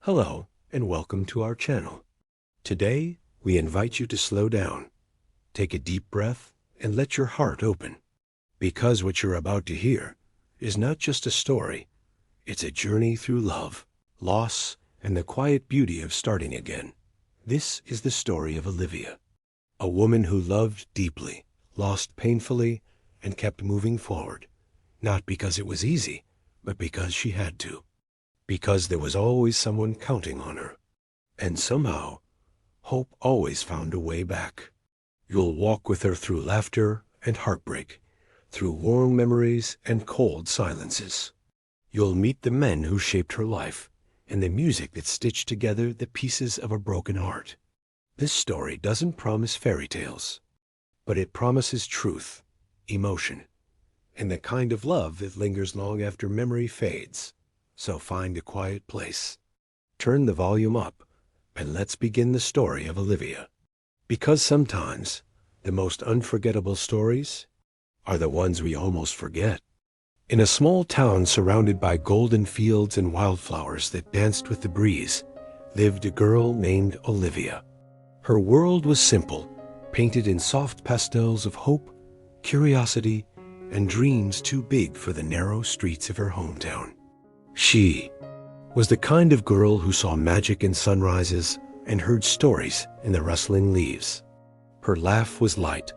Hello, and welcome to our channel. Today, we invite you to slow down, take a deep breath, and let your heart open. Because what you're about to hear is not just a story, it's a journey through love, loss, and the quiet beauty of starting again. This is the story of Olivia, a woman who loved deeply, lost painfully, and kept moving forward, not because it was easy, but because she had to. Because there was always someone counting on her. And somehow, hope always found a way back. You'll walk with her through laughter and heartbreak, through warm memories and cold silences. You'll meet the men who shaped her life, and the music that stitched together the pieces of a broken heart. This story doesn't promise fairy tales, but it promises truth, emotion, and the kind of love that lingers long after memory fades. So find a quiet place, turn the volume up, and let's begin the story of Olivia. Because sometimes the most unforgettable stories are the ones we almost forget. In a small town surrounded by golden fields and wildflowers that danced with the breeze, lived a girl named Olivia. Her world was simple, painted in soft pastels of hope, curiosity, and dreams too big for the narrow streets of her hometown. She was the kind of girl who saw magic in sunrises and heard stories in the rustling leaves. Her laugh was light,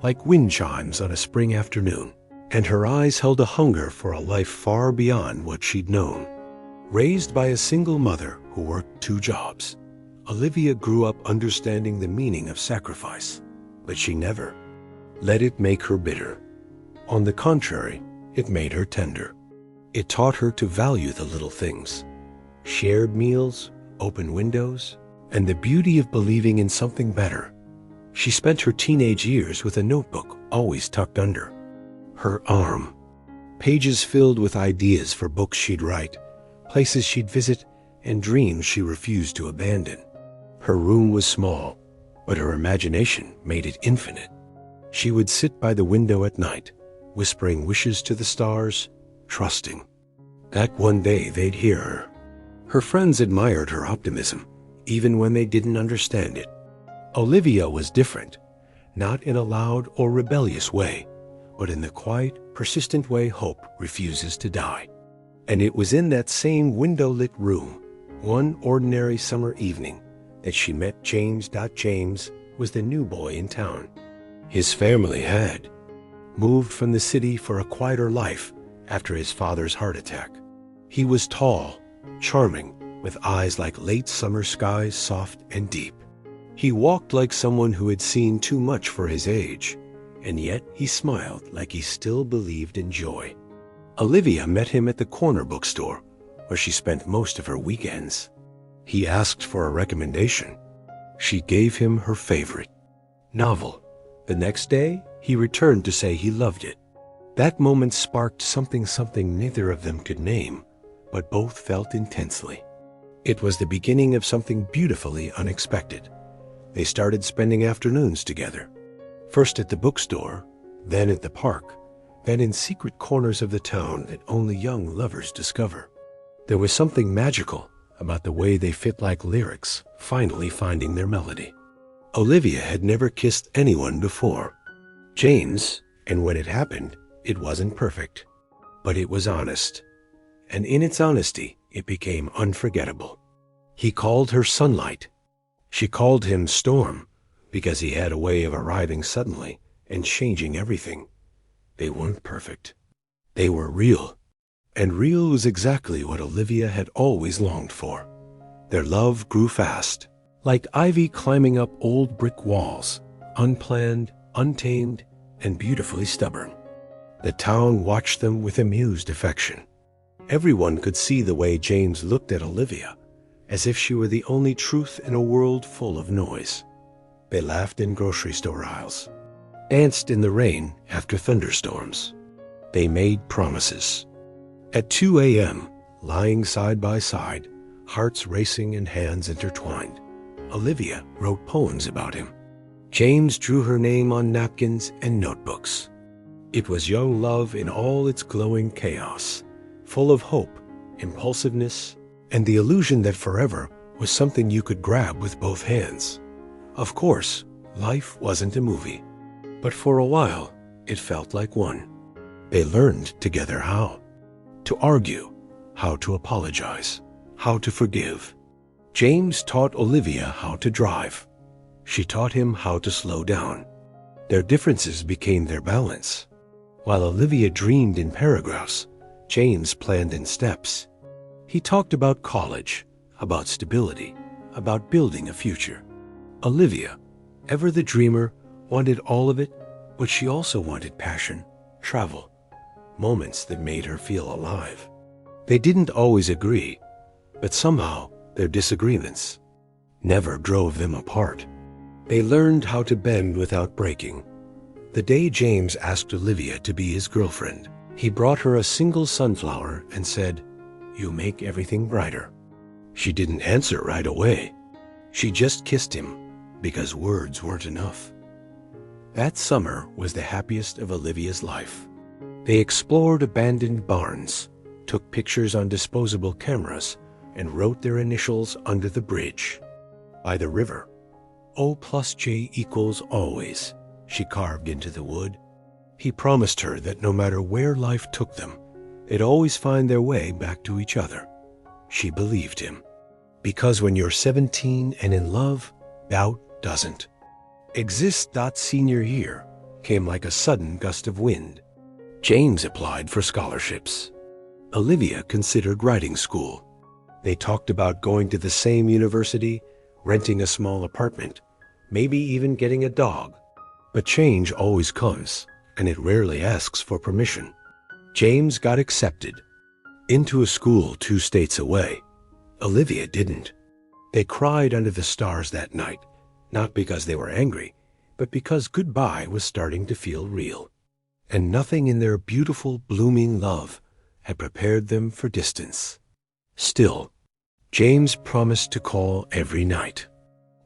like wind chimes on a spring afternoon, and her eyes held a hunger for a life far beyond what she'd known. Raised by a single mother who worked 2 jobs, Olivia grew up understanding the meaning of sacrifice, but she never let it make her bitter. On the contrary, it made her tender. It taught her to value the little things, shared meals, open windows, and the beauty of believing in something better. She spent her teenage years with a notebook always tucked under her arm, pages filled with ideas for books she'd write, places she'd visit, and dreams she refused to abandon. Her room was small, but her imagination made it infinite. She would sit by the window at night, whispering wishes to the stars, trusting that one day they'd hear her. Her friends admired her optimism, even when they didn't understand it. Olivia was different, not in a loud or rebellious way, but in the quiet, persistent way hope refuses to die. And it was in that same window-lit room, one ordinary summer evening, that she met James. James was the new boy in town. His family had moved from the city for a quieter life after his father's heart attack. He was tall, charming, with eyes like late summer skies, soft and deep. He walked like someone who had seen too much for his age, and yet he smiled like he still believed in joy. Olivia met him at the corner bookstore, where she spent most of her weekends. He asked for a recommendation. She gave him her favorite novel. The next day, he returned to say he loved it. That moment sparked something neither of them could name, but both felt intensely. It was the beginning of something beautifully unexpected. They started spending afternoons together, first at the bookstore, then at the park, then in secret corners of the town that only young lovers discover. There was something magical about the way they fit like lyrics, finally finding their melody. Olivia had never kissed anyone before. James, and when it happened, it wasn't perfect, but it was honest. And in its honesty, it became unforgettable. He called her sunlight. She called him storm, because he had a way of arriving suddenly and changing everything. They weren't perfect. They were real. And real was exactly what Olivia had always longed for. Their love grew fast, like ivy climbing up old brick walls, unplanned, untamed, and beautifully stubborn. The town watched them with amused affection. Everyone could see the way James looked at Olivia, as if she were the only truth in a world full of noise. They laughed in grocery store aisles, danced in the rain after thunderstorms. They made promises. At 2 a.m., lying side by side, hearts racing and hands intertwined, Olivia wrote poems about him. James drew her name on napkins and notebooks. It was young love in all its glowing chaos, full of hope, impulsiveness, and the illusion that forever was something you could grab with both hands. Of course, life wasn't a movie, but for a while, it felt like one. They learned together how to argue, how to apologize, how to forgive. James taught Olivia how to drive. She taught him how to slow down. Their differences became their balance. While Olivia dreamed in paragraphs, James planned in steps. He talked about college, about stability, about building a future. Olivia, ever the dreamer, wanted all of it, but she also wanted passion, travel, moments that made her feel alive. They didn't always agree, but somehow their disagreements never drove them apart. They learned how to bend without breaking. The day James asked Olivia to be his girlfriend, he brought her a single sunflower and said, "You make everything brighter." She didn't answer right away. She just kissed him because words weren't enough. That summer was the happiest of Olivia's life. They explored abandoned barns, took pictures on disposable cameras, and wrote their initials under the bridge. By the river, O+J=always, she carved into the wood. He promised her that no matter where life took them, they'd always find their way back to each other. She believed him. Because when you're 17 and in love, doubt doesn't exist. Senior year came like a sudden gust of wind. James applied for scholarships. Olivia considered writing school. They talked about going to the same university, renting a small apartment, maybe even getting a dog. But change always comes, and it rarely asks for permission. James got accepted into a school 2 states away. Olivia didn't. They cried under the stars that night, not because they were angry, but because goodbye was starting to feel real. And nothing in their beautiful, blooming love had prepared them for distance. Still, James promised to call every night.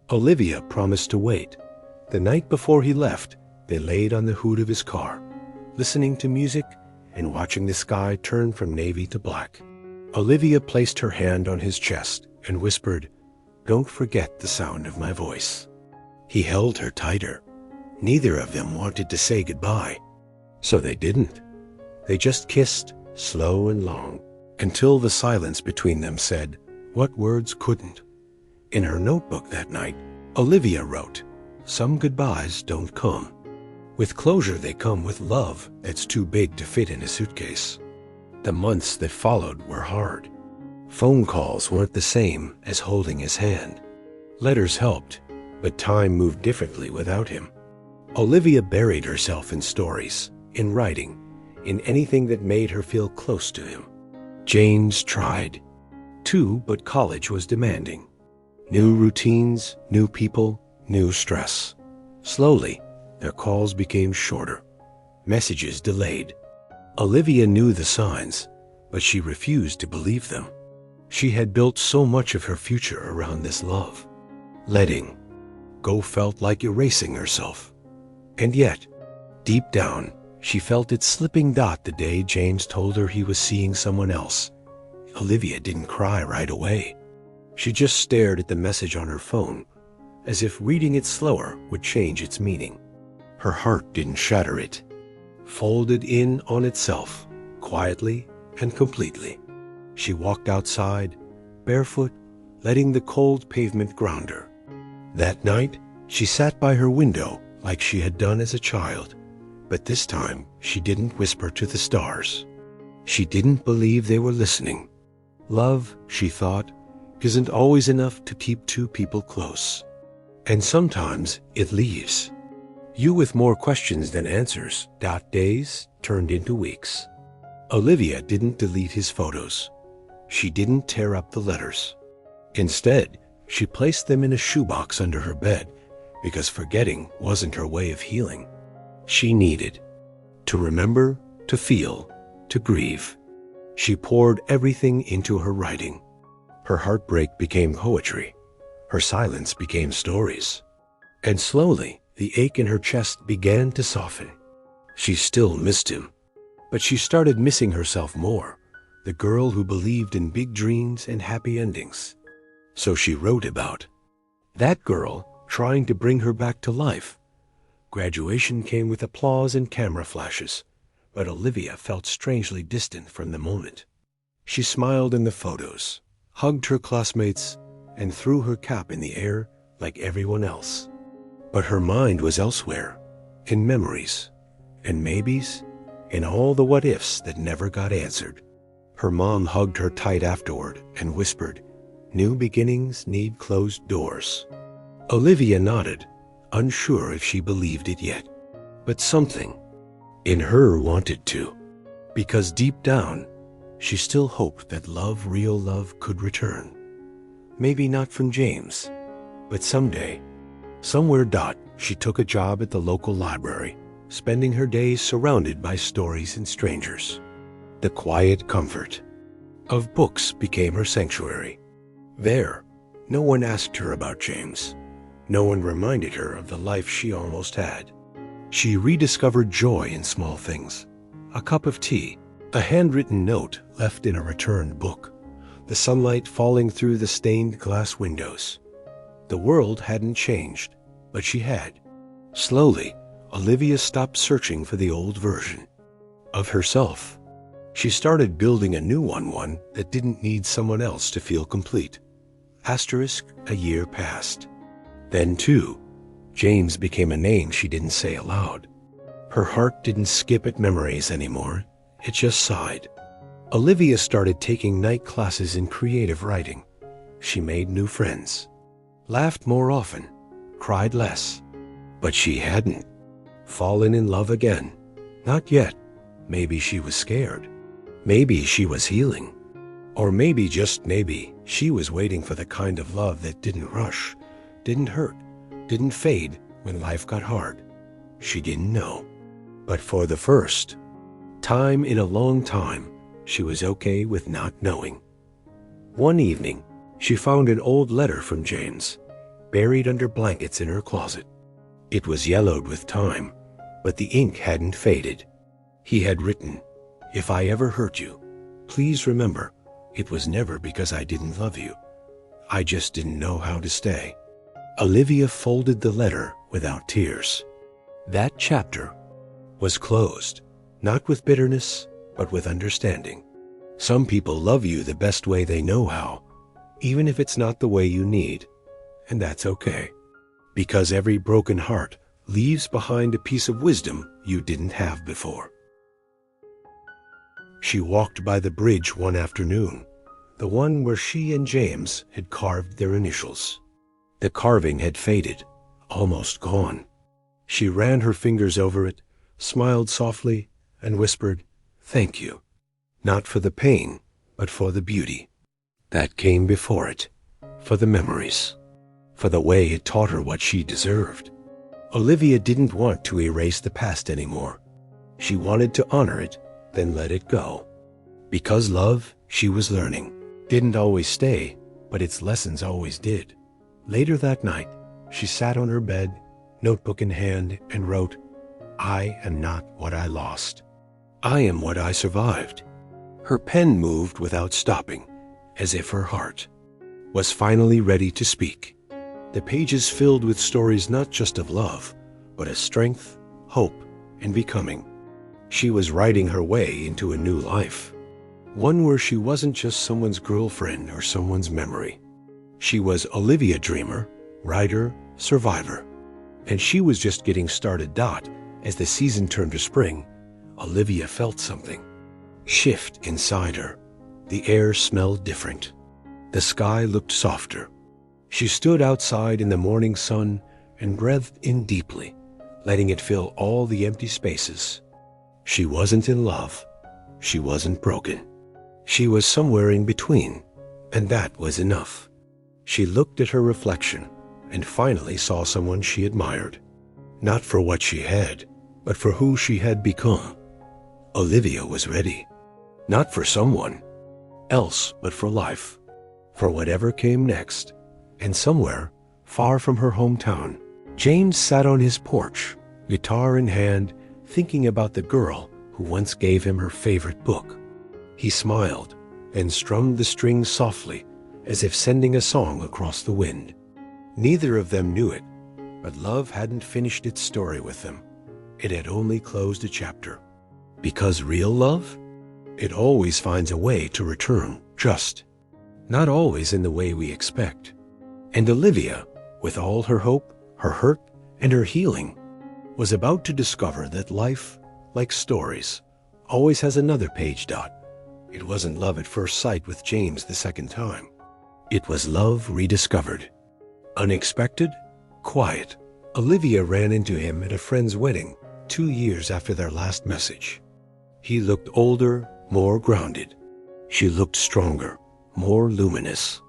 Olivia promised to wait. The night before he left, they laid on the hood of his car, listening to music and watching the sky turn from navy to black. Olivia placed her hand on his chest and whispered, "Don't forget the sound of my voice." He held her tighter. Neither of them wanted to say goodbye, so they didn't. They just kissed, slow and long, until the silence between them said what words couldn't. In her notebook that night, Olivia wrote, "Some goodbyes don't come. With closure they come with love that's too big to fit in a suitcase." The months that followed were hard. Phone calls weren't the same as holding his hand. Letters helped, but time moved differently without him. Olivia buried herself in stories, in writing, in anything that made her feel close to him. James tried, too, but college was demanding. New routines, new people, new stress. Slowly, their calls became shorter, messages delayed. Olivia knew the signs, but she refused to believe them. She had built so much of her future around this love. Letting go felt like erasing herself. And yet, deep down, she felt it slipping the day James told her he was seeing someone else. Olivia didn't cry right away. She just stared at the message on her phone, as if reading it slower would change its meaning. Her heart didn't shatter it. Folded in on itself, quietly and completely. She walked outside, barefoot, letting the cold pavement ground her. That night, she sat by her window like she had done as a child, but this time she didn't whisper to the stars. She didn't believe they were listening. Love, she thought, isn't always enough to keep two people close. And sometimes it leaves you with more questions than answers. Days turned into weeks. Olivia didn't delete his photos. She didn't tear up the letters. Instead, she placed them in a shoebox under her bed because forgetting wasn't her way of healing. She needed to remember, to feel, to grieve. She poured everything into her writing. Her heartbreak became poetry. Her silence became stories. And slowly, the ache in her chest began to soften. She still missed him, but she started missing herself more, the girl who believed in big dreams and happy endings. So she wrote about that girl trying to bring her back to life. Graduation came with applause and camera flashes, but Olivia felt strangely distant from the moment. She smiled in the photos, hugged her classmates, and threw her cap in the air like everyone else. But her mind was elsewhere, in memories, in maybes, in all the what-ifs that never got answered. Her mom hugged her tight afterward and whispered, "New beginnings need closed doors." Olivia nodded, unsure if she believed it yet. But something in her wanted to, because deep down, she still hoped that love, real love, could return. Maybe not from James, but someday, somewhere. She took a job at the local library, spending her days surrounded by stories and strangers. The quiet comfort of books became her sanctuary. There, no one asked her about James. No one reminded her of the life she almost had. She rediscovered joy in small things: a cup of tea, a handwritten note left in a returned book, the sunlight falling through the stained glass windows. The world hadn't changed, but she had. Slowly, Olivia stopped searching for the old version of herself. She started building a new one that didn't need someone else to feel complete. A year passed. Then, too, James became a name she didn't say aloud. Her heart didn't skip at memories anymore. It just sighed. Olivia started taking night classes in creative writing. She made new friends, laughed more often, cried less. But she hadn't fallen in love again. Not yet. Maybe she was scared. Maybe she was healing. Or maybe, just maybe, she was waiting for the kind of love that didn't rush, didn't hurt, didn't fade when life got hard. She didn't know. But for the first time in a long time, she was okay with not knowing. One evening, she found an old letter from James, buried under blankets in her closet. It was yellowed with time, but the ink hadn't faded. He had written, "If I ever hurt you, please remember, it was never because I didn't love you. I just didn't know how to stay." Olivia folded the letter without tears. That chapter was closed, not with bitterness, but with understanding. Some people love you the best way they know how, even if it's not the way you need, and that's okay. Because every broken heart leaves behind a piece of wisdom you didn't have before. She walked by the bridge one afternoon, the one where she and James had carved their initials. The carving had faded, almost gone. She ran her fingers over it, smiled softly, and whispered, "Thank you." Not for the pain, but for the beauty that came before it, for the memories, for the way it taught her what she deserved. Olivia didn't want to erase the past anymore. She wanted to honor it, then let it go. Because love, she was learning, didn't always stay, but its lessons always did. Later that night, she sat on her bed, notebook in hand, and wrote, "I am not what I lost. I am what I survived." Her pen moved without stopping, as if her heart was finally ready to speak. The pages filled with stories not just of love, but of strength, hope, and becoming. She was writing her way into a new life, one where she wasn't just someone's girlfriend or someone's memory. She was Olivia, dreamer, writer, survivor. And she was just getting started. As the season turned to spring, Olivia felt something shift inside her. The air smelled different. The sky looked softer. She stood outside in the morning sun and breathed in deeply, letting it fill all the empty spaces. She wasn't in love. She wasn't broken. She was somewhere in between, and that was enough. She looked at her reflection and finally saw someone she admired, not for what she had, but for who she had become. Olivia was ready, not for someone else, but for life, for whatever came next. And somewhere, far from her hometown, James sat on his porch, guitar in hand, thinking about the girl who once gave him her favorite book. He smiled and strummed the strings softly, as if sending a song across the wind. Neither of them knew it, but love hadn't finished its story with them. It had only closed a chapter. Because real love? It always finds a way to return, just not always in the way we expect. And Olivia, with all her hope, her hurt, and her healing, was about to discover that life, like stories, always has another page. It wasn't love at first sight with James the second time. It was love rediscovered. Unexpected, quiet. Olivia ran into him at a friend's wedding 2 years after their last message. He looked older, more grounded. She looked stronger, more luminous.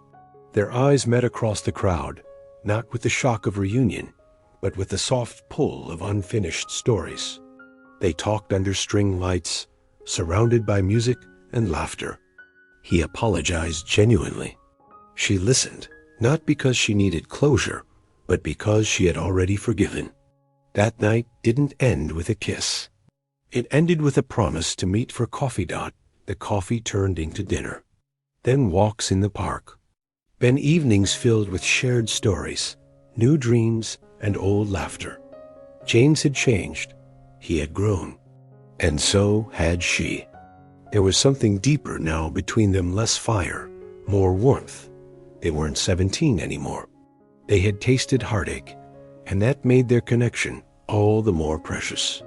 Their eyes met across the crowd, not with the shock of reunion, but with the soft pull of unfinished stories. They talked under string lights, surrounded by music and laughter. He apologized genuinely. She listened, not because she needed closure, but because she had already forgiven. That night didn't end with a kiss. It ended with a promise to meet for coffee. The coffee turned into dinner. Then walks in the park. Then evenings filled with shared stories, new dreams, and old laughter. James had changed. He had grown. And so had she. There was something deeper now between them, less fire, more warmth. They weren't 17 anymore. They had tasted heartache, and that made their connection all the more precious.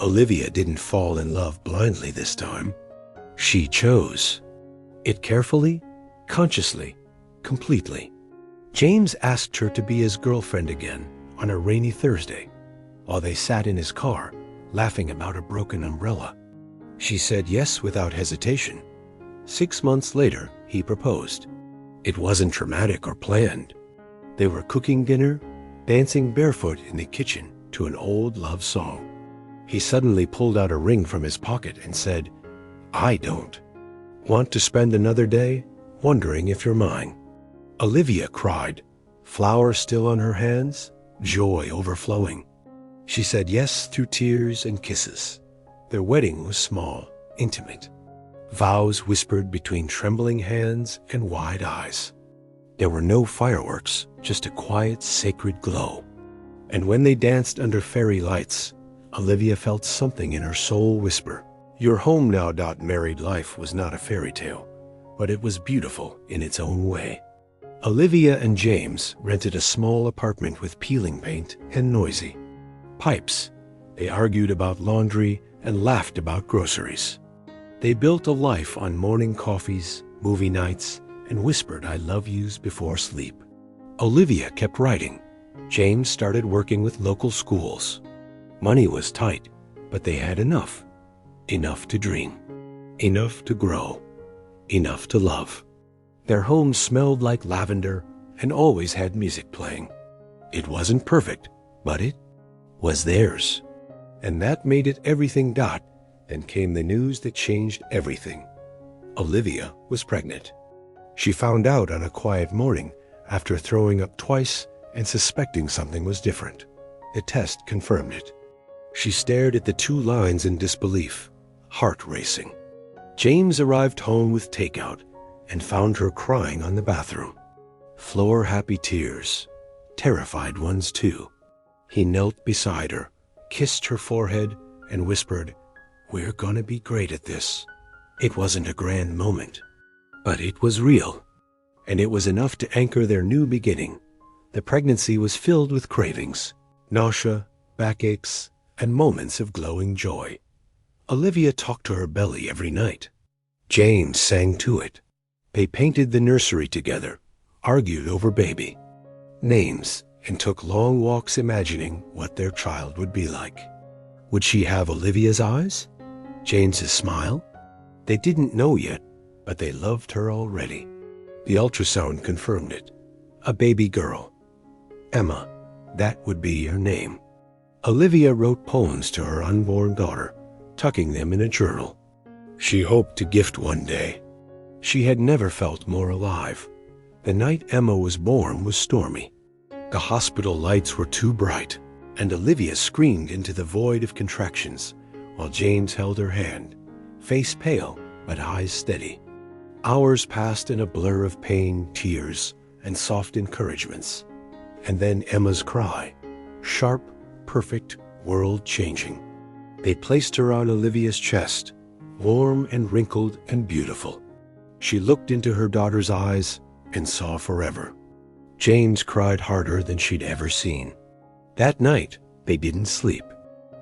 Olivia didn't fall in love blindly this time. She chose it carefully, consciously, completely. James asked her to be his girlfriend again on a rainy Thursday, while they sat in his car, laughing about a broken umbrella. She said yes without hesitation. 6 months later, he proposed. It wasn't dramatic or planned. They were cooking dinner, dancing barefoot in the kitchen to an old love song. He suddenly pulled out a ring from his pocket and said, "I don't. Want to spend another day wondering if you're mine?" Olivia cried, flour still on her hands, joy overflowing. She said yes through tears and kisses. Their wedding was small, intimate. Vows whispered between trembling hands and wide eyes. There were no fireworks, just a quiet, sacred glow. And when they danced under fairy lights, Olivia felt something in her soul whisper, "You're home now." Married life was not a fairy tale, but it was beautiful in its own way. Olivia and James rented a small apartment with peeling paint and noisy pipes. They argued about laundry and laughed about groceries. They built a life on morning coffees, movie nights, and whispered "I love yous" before sleep. Olivia kept writing. James started working with local schools. Money was tight, but they had enough. Enough to dream. Enough to grow. Enough to love. Their home smelled like lavender and always had music playing. It wasn't perfect, but it was theirs. And that made it everything. Then came the news that changed everything. Olivia was pregnant. She found out on a quiet morning after throwing up twice and suspecting something was different. The test confirmed it. She stared at the 2 lines in disbelief, heart racing. James arrived home with takeout and found her crying on the bathroom. Floor-happy tears, terrified ones too. He knelt beside her, kissed her forehead, and whispered, "We're gonna be great at this." It wasn't a grand moment, but it was real, and it was enough to anchor their new beginning. The pregnancy was filled with cravings, nausea, backaches, and moments of glowing joy. Olivia talked to her belly every night. James sang to it. They painted the nursery together, argued over baby names, and took long walks imagining what their child would be like. Would she have Olivia's eyes? James's smile? They didn't know yet, but they loved her already. The ultrasound confirmed it. A baby girl. Emma, that would be her name. Olivia wrote poems to her unborn daughter, tucking them in a journal. She hoped to gift one day. She had never felt more alive. The night Emma was born was stormy. The hospital lights were too bright, and Olivia screamed into the void of contractions while James held her hand, face pale but eyes steady. Hours passed in a blur of pain, tears, and soft encouragements. And then Emma's cry, sharp, perfect, world-changing. They placed her on Olivia's chest, warm and wrinkled and beautiful. She looked into her daughter's eyes and saw forever. James cried harder than she'd ever seen. That night, they didn't sleep.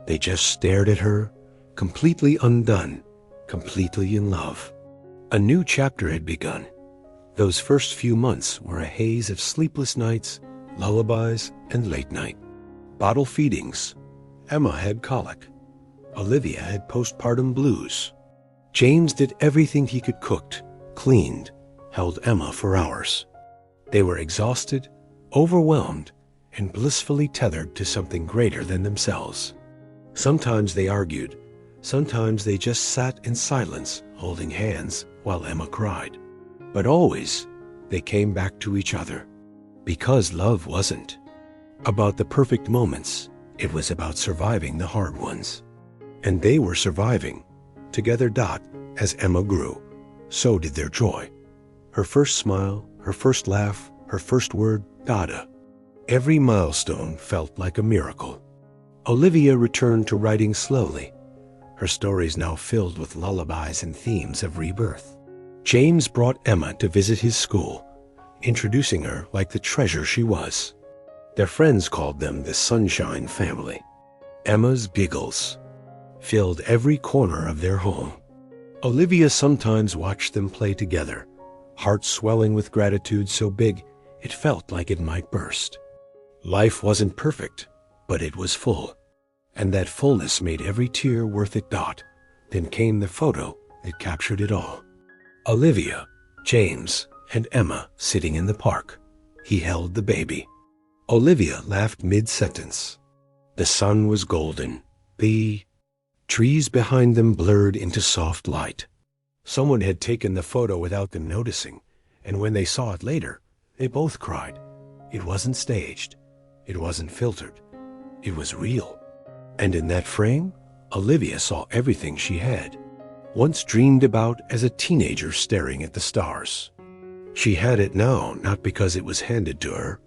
They just stared at her, completely undone, completely in love. A new chapter had begun. Those first few months were a haze of sleepless nights, lullabies, and late night. Bottle feedings. Emma had colic. Olivia had postpartum blues. James did everything he could, cooked, cleaned, held Emma for hours. They were exhausted, overwhelmed, and blissfully tethered to something greater than themselves. Sometimes they argued. Sometimes they just sat in silence, holding hands while Emma cried. But always, they came back to each other. Because love wasn't about the perfect moments. It was about surviving the hard ones. And they were surviving. Together. As Emma grew, so did their joy. Her first smile, her first laugh, her first word, Dada. Every milestone felt like a miracle. Olivia returned to writing slowly, her stories now filled with lullabies and themes of rebirth. James brought Emma to visit his school, introducing her like the treasure she was. Their friends called them the Sunshine Family. Emma's giggles filled every corner of their home. Olivia sometimes watched them play together, heart swelling with gratitude so big it felt like it might burst. Life wasn't perfect, but it was full, and that fullness made every tear worth it. Then came the photo that captured it all. Olivia, James, and Emma sitting in the park. He held the baby. Olivia laughed mid-sentence. The sun was golden. The trees behind them blurred into soft light. Someone had taken the photo without them noticing, and when they saw it later, they both cried. It wasn't staged. It wasn't filtered. It was real. And in that frame, Olivia saw everything she had once dreamed about as a teenager staring at the stars. She had it now, not because it was handed to her,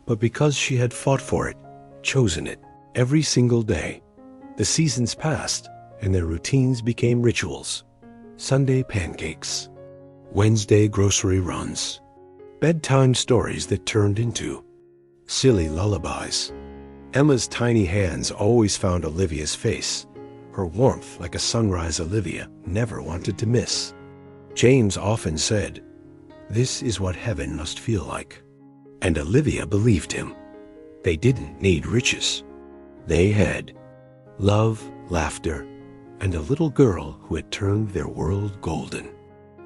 but because she had fought for it, chosen it, every single day. The seasons passed, and their routines became rituals. Sunday pancakes, Wednesday grocery runs, bedtime stories that turned into silly lullabies. Emma's tiny hands always found Olivia's face, her warmth like a sunrise Olivia never wanted to miss. James often said, "This is what heaven must feel like." And Olivia believed him. They didn't need riches. They had love, laughter, and a little girl who had turned their world golden.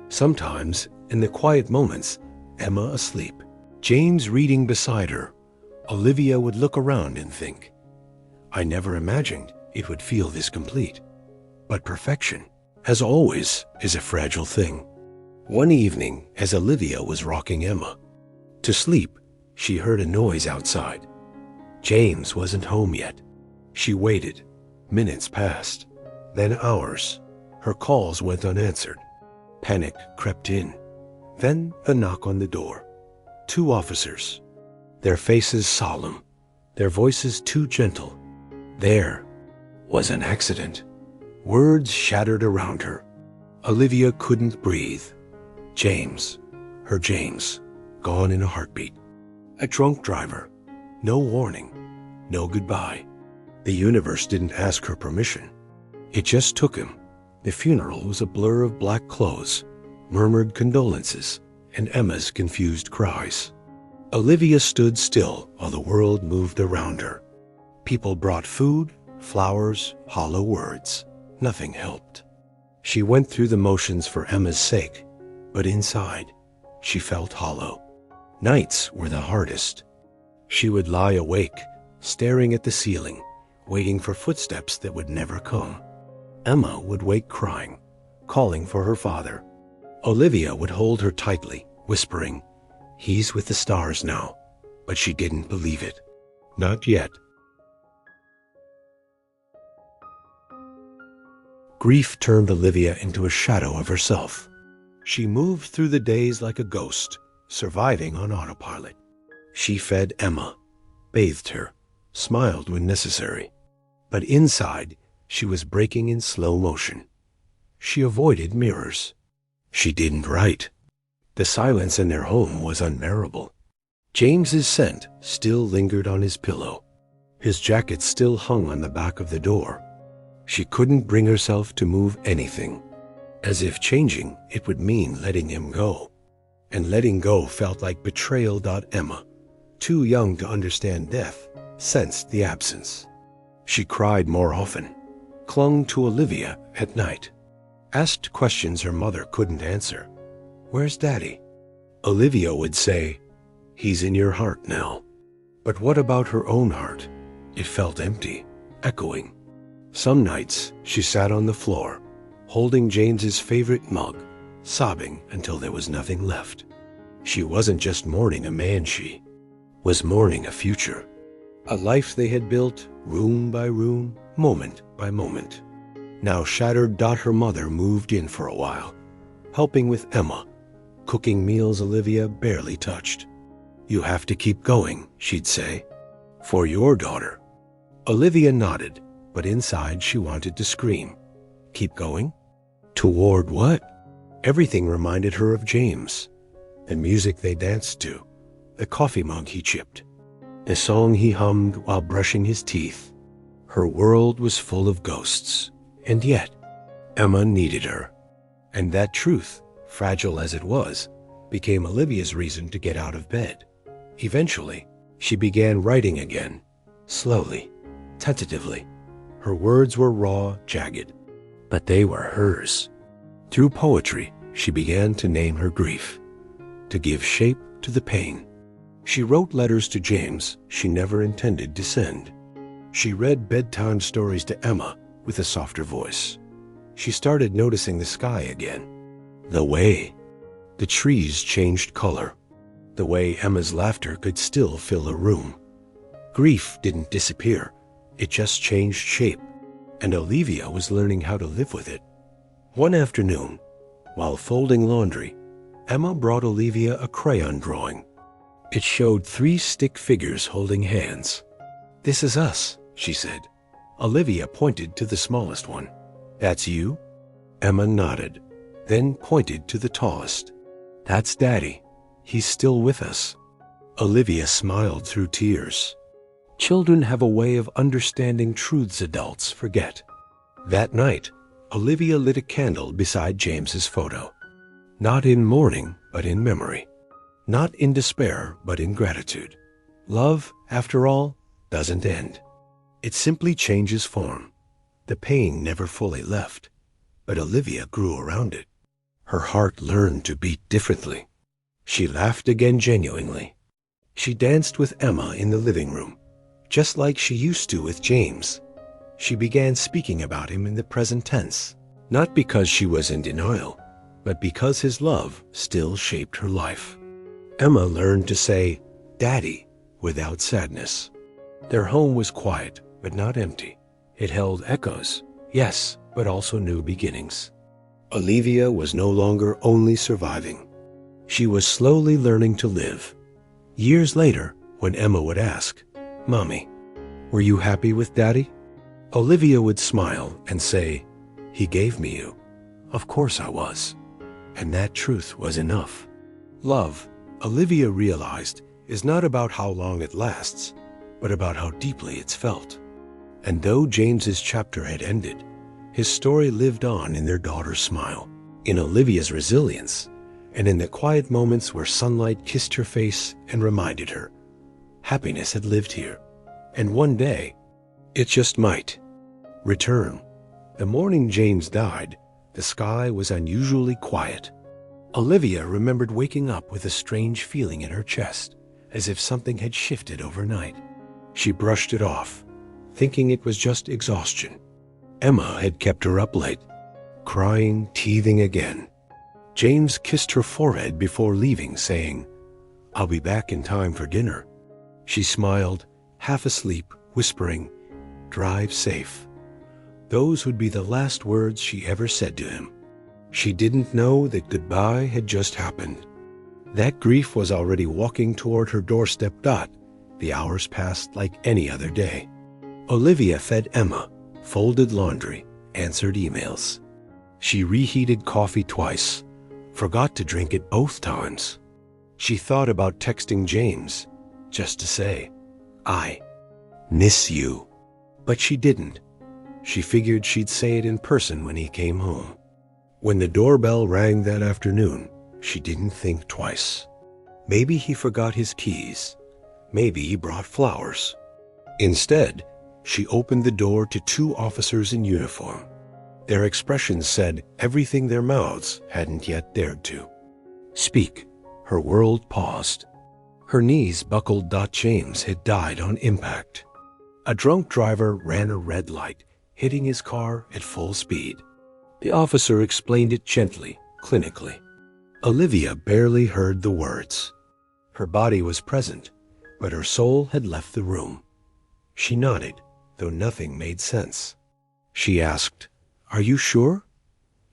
Sometimes, in the quiet moments, Emma asleep, James reading beside her, Olivia would look around and think, "I never imagined it would feel this complete." But perfection, as always, is a fragile thing. One evening, as Olivia was rocking Emma to sleep, she heard a noise outside. James wasn't home yet. She waited. Minutes passed, then hours. Her calls went unanswered. Panic crept in. Then a knock on the door. 2 officers, their faces solemn, their voices too gentle. There was an accident. Words shattered around her. Olivia couldn't breathe. James, her James, gone in a heartbeat. A drunk driver. No warning. No goodbye. The universe didn't ask her permission. It just took him. The funeral was a blur of black clothes, murmured condolences, and Emma's confused cries. Olivia stood still while the world moved around her. People brought food, flowers, hollow words. Nothing helped. She went through the motions for Emma's sake, but inside, she felt hollow. Nights were the hardest. She would lie awake, staring at the ceiling, waiting for footsteps that would never come. Emma would wake crying, calling for her father. Olivia would hold her tightly, whispering, "He's with the stars now." But she didn't believe it. Not yet. Grief turned Olivia into a shadow of herself. She moved through the days like a ghost, surviving on autopilot. She fed Emma, bathed her, smiled when necessary. But inside, she was breaking in slow motion. She avoided mirrors. She didn't write. The silence in their home was unbearable. James's scent still lingered on his pillow. His jacket still hung on the back of the door. She couldn't bring herself to move anything, as if changing it would mean letting him go. And letting go felt like betrayal. Emma, too young to understand death, sensed the absence. She cried more often, clung to Olivia at night, asked questions her mother couldn't answer. "Where's Daddy?" Olivia would say, "He's in your heart now." But what about her own heart? It felt empty, echoing. Some nights she sat on the floor, holding James's favorite mug, sobbing until there was nothing left. She wasn't just mourning a man, she was mourning a future, a life they had built room by room, moment by moment. Now shattered. Her mother moved in for a while, helping with Emma, cooking meals Olivia barely touched. "You have to keep going," she'd say, "for your daughter." Olivia nodded, but inside she wanted to scream. Keep going? Toward what? Everything reminded her of James. The music they danced to, the coffee mug he chipped, the song he hummed while brushing his teeth. Her world was full of ghosts, and yet Emma needed her. And that truth, fragile as it was, became Olivia's reason to get out of bed. Eventually, she began writing again, slowly, tentatively. Her words were raw, jagged, but they were hers. Through poetry, she began to name her grief, to give shape to the pain. She wrote letters to James she never intended to send. She read bedtime stories to Emma with a softer voice. She started noticing the sky again. The way the trees changed color. The way Emma's laughter could still fill a room. Grief didn't disappear. It just changed shape, and Olivia was learning how to live with it. One afternoon, while folding laundry, Emma brought Olivia a crayon drawing. It showed 3 stick figures holding hands. "This is us," she said. Olivia pointed to the smallest one. "That's you?" Emma nodded, then pointed to the tallest. "That's Daddy. He's still with us." Olivia smiled through tears. Children have a way of understanding truths adults forget. That night, Olivia lit a candle beside James's photo. Not in mourning, but in memory. Not in despair, but in gratitude. Love, after all, doesn't end. It simply changes form. The pain never fully left, but Olivia grew around it. Her heart learned to beat differently. She laughed again genuinely. She danced with Emma in the living room, just like she used to with James. She began speaking about him in the present tense, not because she was in denial, but because his love still shaped her life. Emma learned to say, "Daddy," without sadness. Their home was quiet, but not empty. It held echoes, yes, but also new beginnings. Olivia was no longer only surviving. She was slowly learning to live. Years later, when Emma would ask, "Mommy, were you happy with Daddy?" Olivia would smile and say, "He gave me you. Of course I was." And that truth was enough. Love, Olivia realized, is not about how long it lasts, but about how deeply it's felt. And though James's chapter had ended, his story lived on in their daughter's smile, in Olivia's resilience, and in the quiet moments where sunlight kissed her face and reminded her happiness had lived here, and one day it just might return. The morning James died, the sky was unusually quiet. Olivia remembered waking up with a strange feeling in her chest, as if something had shifted overnight. She brushed it off, thinking it was just exhaustion. Emma had kept her up late, crying, teething again. James kissed her forehead before leaving, saying, "I'll be back in time for dinner." She smiled, half asleep, whispering, "Drive safe." Those would be the last words she ever said to him. She didn't know that goodbye had just happened. That grief was already walking toward her doorstep. The hours passed like any other day. Olivia fed Emma, folded laundry, answered emails. She reheated coffee twice, forgot to drink it both times. She thought about texting James, just to say, "I miss you." But she didn't. She figured she'd say it in person when he came home. When the doorbell rang that afternoon, she didn't think twice. Maybe he forgot his keys. Maybe he brought flowers. Instead, she opened the door to two officers in uniform. Their expressions said everything their mouths hadn't yet dared to. Speak. Her world paused. Her knees buckled. James had died on impact. A drunk driver ran a red light, hitting his car at full speed. The officer explained it gently, clinically. Olivia barely heard the words. Her body was present, but her soul had left the room. She nodded, though nothing made sense. She asked, "Are you sure?"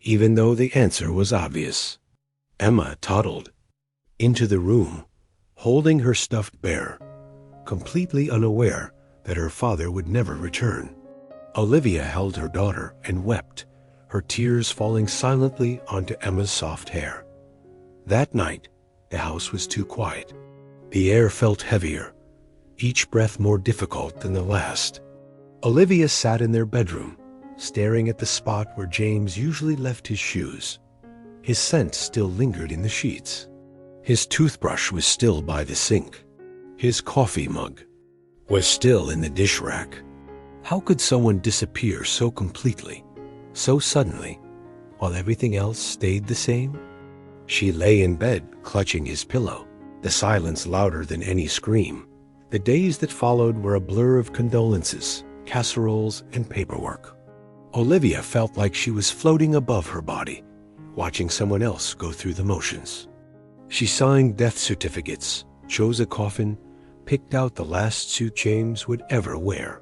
Even though the answer was obvious. Emma toddled into the room, holding her stuffed bear, completely unaware that her father would never return. Olivia held her daughter and wept, her tears falling silently onto Emma's soft hair. That night, the house was too quiet. The air felt heavier, each breath more difficult than the last. Olivia sat in their bedroom, staring at the spot where James usually left his shoes. His scent still lingered in the sheets. His toothbrush was still by the sink. His coffee mug was still in the dish rack. How could someone disappear so completely, so suddenly, while everything else stayed the same? She lay in bed, clutching his pillow, the silence louder than any scream. The days that followed were a blur of condolences, casseroles, and paperwork. Olivia felt like she was floating above her body, watching someone else go through the motions. She signed death certificates, chose a coffin, picked out the last suit James would ever wear.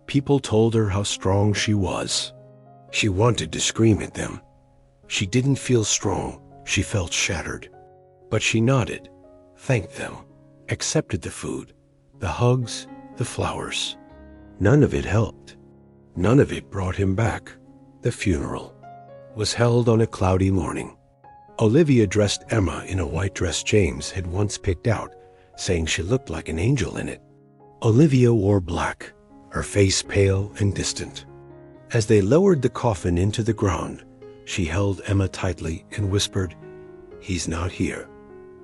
People told her how strong she was. She wanted to scream at them. She didn't feel strong, she felt shattered. But she nodded, thanked them, accepted the food, the hugs, the flowers. None of it helped. None of it brought him back. The funeral was held on a cloudy morning. Olivia dressed Emma in a white dress James had once picked out, saying she looked like an angel in it. Olivia wore black, her face pale and distant. As they lowered the coffin into the ground, she held Emma tightly and whispered, "He's not here.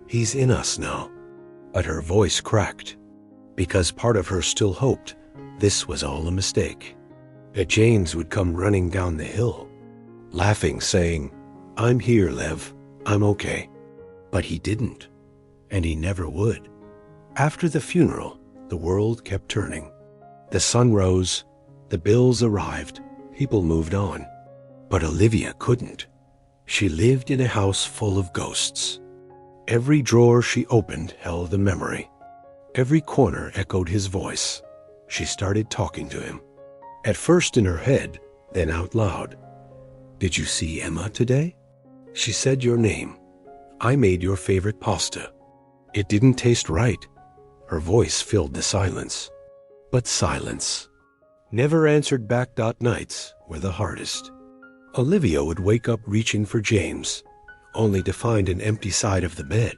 He's in us now." But her voice cracked, because part of her still hoped this was all a mistake. That James would come running down the hill, laughing, saying, "I'm here, Lev. I'm okay." But he didn't, and he never would. After the funeral, the world kept turning. The sun rose, the bills arrived, people moved on. But Olivia couldn't. She lived in a house full of ghosts. Every drawer she opened held a memory. Every corner echoed his voice. She started talking to him. At first in her head, then out loud. "Did you see Emma today? She said your name. I made your favorite pasta. It didn't taste right." Her voice filled the silence. But silence never answered back. Nights were the hardest. Olivia would wake up reaching for James, only to find an empty side of the bed.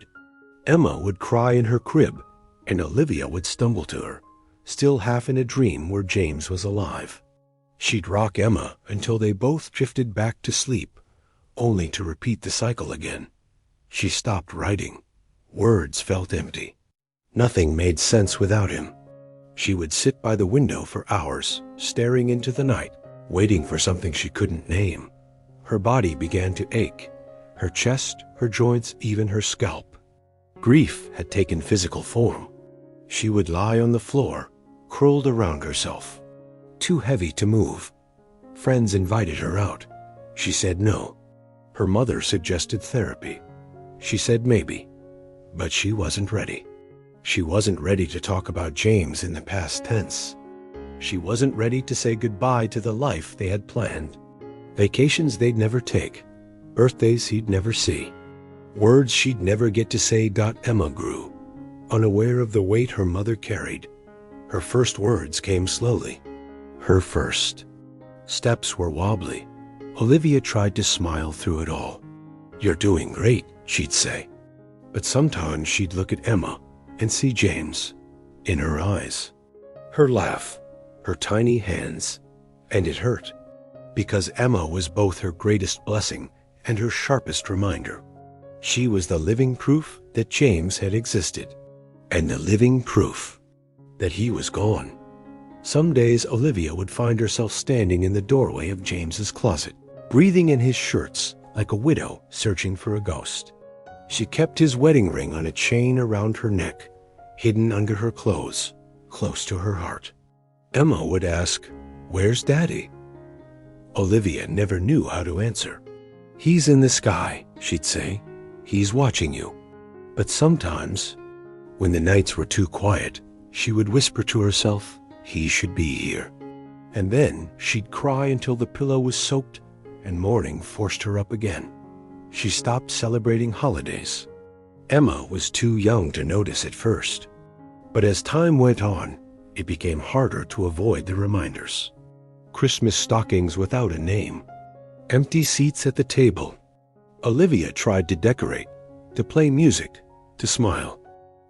Emma would cry in her crib, and Olivia would stumble to her, still half in a dream where James was alive. She'd rock Emma until they both drifted back to sleep, only to repeat the cycle again. She stopped writing. Words felt empty. Nothing made sense without him. She would sit by the window for hours, staring into the night, waiting for something she couldn't name. Her body began to ache, her chest, her joints, even her scalp. Grief had taken physical form. She would lie on the floor, curled around herself, too heavy to move. Friends invited her out. She said no. Her mother suggested therapy. She said maybe, but she wasn't ready. She wasn't ready to talk about James in the past tense. She wasn't ready to say goodbye to the life they had planned. Vacations they'd never take, birthdays he'd never see, words she'd never get to say. Emma grew, unaware of the weight her mother carried. Her first words came slowly. Her first steps were wobbly. Olivia tried to smile through it all. "You're doing great," she'd say. But sometimes she'd look at Emma and see James in her eyes, her laugh, her tiny hands, and it hurt, because Emma was both her greatest blessing and her sharpest reminder. She was the living proof that James had existed, and the living proof that he was gone. Some days Olivia would find herself standing in the doorway of James's closet, breathing in his shirts like a widow searching for a ghost. She kept his wedding ring on a chain around her neck, hidden under her clothes, close to her heart. Emma would ask, "Where's Daddy?" Olivia never knew how to answer. "He's in the sky," she'd say. "He's watching you." But sometimes, when the nights were too quiet, she would whisper to herself, "He should be here." And then she'd cry until the pillow was soaked and morning forced her up again. She stopped celebrating holidays. Emma was too young to notice at first, but as time went on, it became harder to avoid the reminders. Christmas stockings without a name, empty seats at the table. Olivia tried to decorate, to play music, to smile,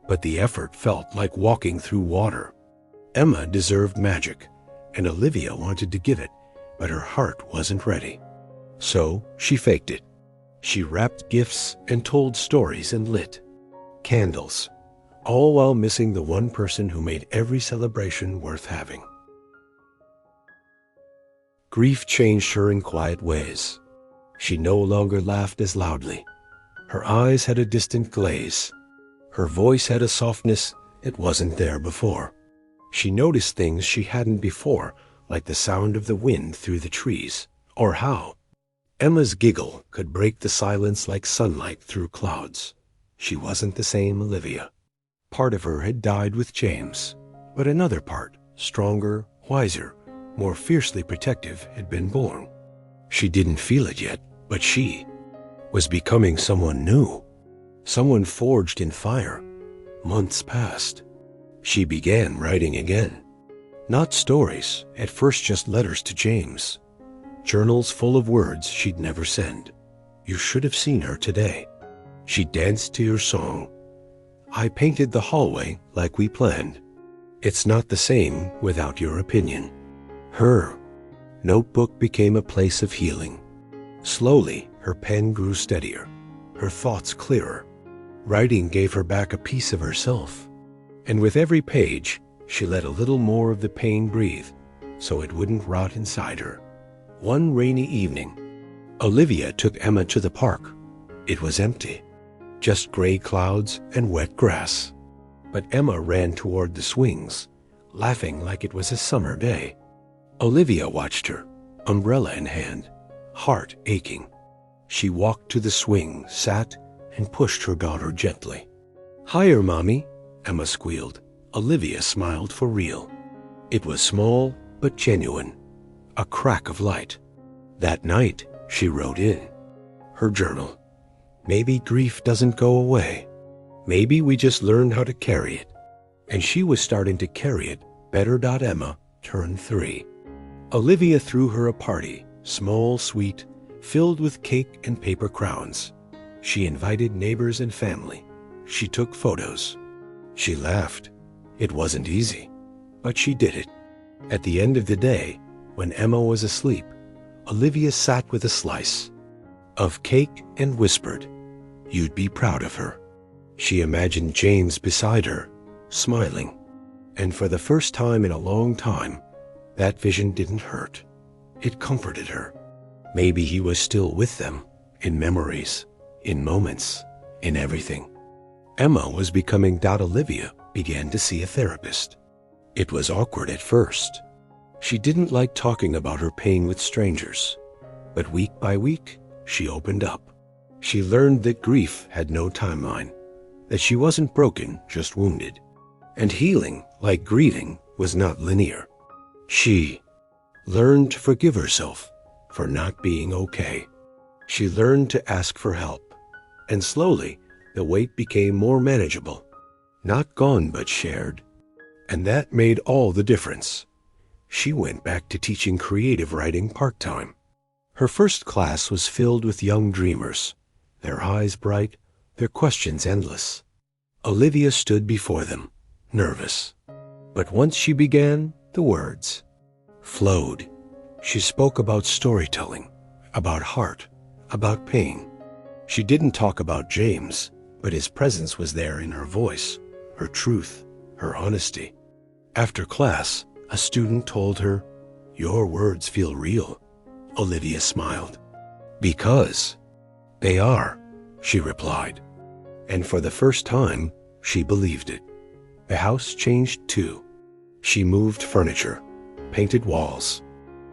but the effort felt like walking through water. Emma deserved magic, and Olivia wanted to give it, but her heart wasn't ready. So she faked it. She wrapped gifts and told stories and lit candles, all while missing the one person who made every celebration worth having. Grief changed her in quiet ways. She no longer laughed as loudly. Her eyes had a distant glaze. Her voice had a softness it wasn't there before. She noticed things she hadn't before, like the sound of the wind through the trees, or how Emma's giggle could break the silence like sunlight through clouds. She wasn't the same Olivia. Part of her had died with James, but another part, stronger, wiser, more fiercely protective, had been born. She didn't feel it yet, but she was becoming someone new, someone forged in fire. Months passed. She began writing again. Not stories, at first just letters to James. Journals full of words she'd never send. You should have seen her today. She danced to your song. I painted the hallway like we planned. It's not the same without your opinion. Her notebook became a place of healing. Slowly, her pen grew steadier, her thoughts clearer. Writing gave her back a piece of herself. And with every page, she let a little more of the pain breathe, so it wouldn't rot inside her. One rainy evening, Olivia took Emma to the park. It was empty, just gray clouds and wet grass. But Emma ran toward the swings, laughing like it was a summer day. Olivia watched her, umbrella in hand, heart aching. She walked to the swing, sat, and pushed her daughter gently. "Higher, Mommy," Emma squealed. Olivia smiled for real. It was small but genuine, a crack of light. That night, she wrote in her journal, "Maybe grief doesn't go away. Maybe we just learned how to carry it." And she was starting to carry it better. Emma turned 3. Olivia threw her a party, small, sweet, filled with cake and paper crowns. She invited neighbors and family. She took photos. She laughed. It wasn't easy, but she did it. At the end of the day, when Emma was asleep, Olivia sat with a slice of cake and whispered, "You'd be proud of her." She imagined James beside her, smiling. And for the first time in a long time, that vision didn't hurt. It comforted her. Maybe he was still with them, in memories, in moments, in everything. Emma was becoming. Olivia began to see a therapist. It was awkward at first. She didn't like talking about her pain with strangers. But week by week, she opened up. She learned that grief had no timeline, that she wasn't broken, just wounded. And healing, like grieving, was not linear. She learned to forgive herself for not being okay. She learned to ask for help, and slowly the weight became more manageable. Not gone, but shared. And that made all the difference. She went back to teaching creative writing part-time. Her first class was filled with young dreamers, their eyes bright, their questions endless. Olivia stood before them, nervous. But once she began, the words flowed. She spoke about storytelling, about heart, about pain. She didn't talk about James, but his presence was there in her voice, her truth, her honesty. After class, a student told her, "Your words feel real." Olivia smiled. "Because they are," she replied. And for the first time, she believed it. The house changed too. She moved furniture, painted walls,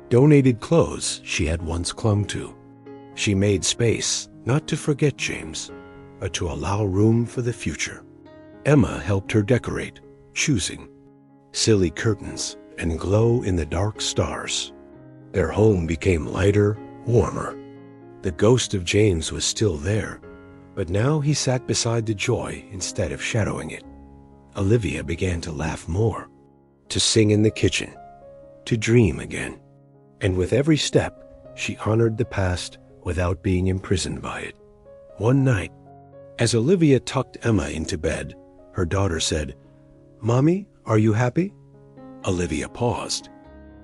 donated clothes she had once clung to. She made space, not to forget James, but to allow room for the future. Emma helped her decorate, choosing silly curtains and glow in the dark stars. Their home became lighter, warmer. The ghost of James was still there, but now he sat beside the joy instead of shadowing it. Olivia began to laugh more, to sing in the kitchen, to dream again. And with every step, she honored the past without being imprisoned by it. One night, as Olivia tucked Emma into bed, her daughter said, "Mommy, are you happy?" Olivia paused.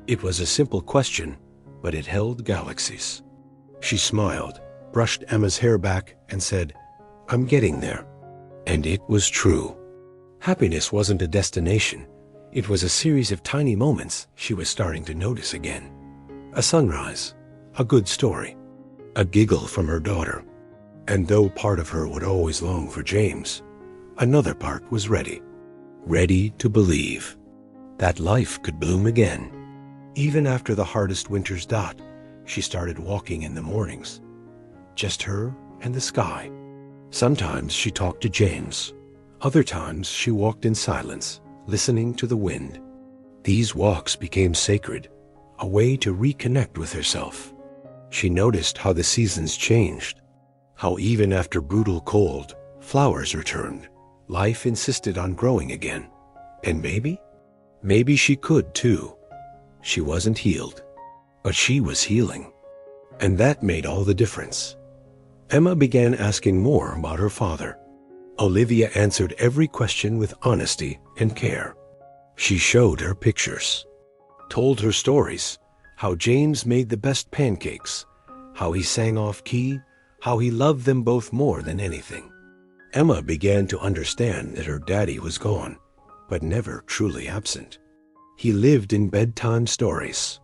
It was a simple question, but it held galaxies. She smiled, brushed Emma's hair back, and said, "I'm getting there." And it was true. Happiness wasn't a destination. It was a series of tiny moments she was starting to notice again. A sunrise, a good story, a giggle from her daughter. And though part of her would always long for James, another part was ready to believe that life could bloom again. Even after the hardest winter's dot, she started walking in the mornings. Just her and the sky. Sometimes she talked to James. Other times she walked in silence, listening to the wind. These walks became sacred, a way to reconnect with herself. She noticed how the seasons changed, how even after brutal cold, flowers returned. Life insisted on growing again. And maybe she could too. She wasn't healed, but she was healing. And that made all the difference. Emma began asking more about her father. Olivia answered every question with honesty and care. She showed her pictures, told her stories, how James made the best pancakes, how he sang off key, how he loved them both more than anything. Emma began to understand that her daddy was gone, but never truly absent. He lived in bedtime stories,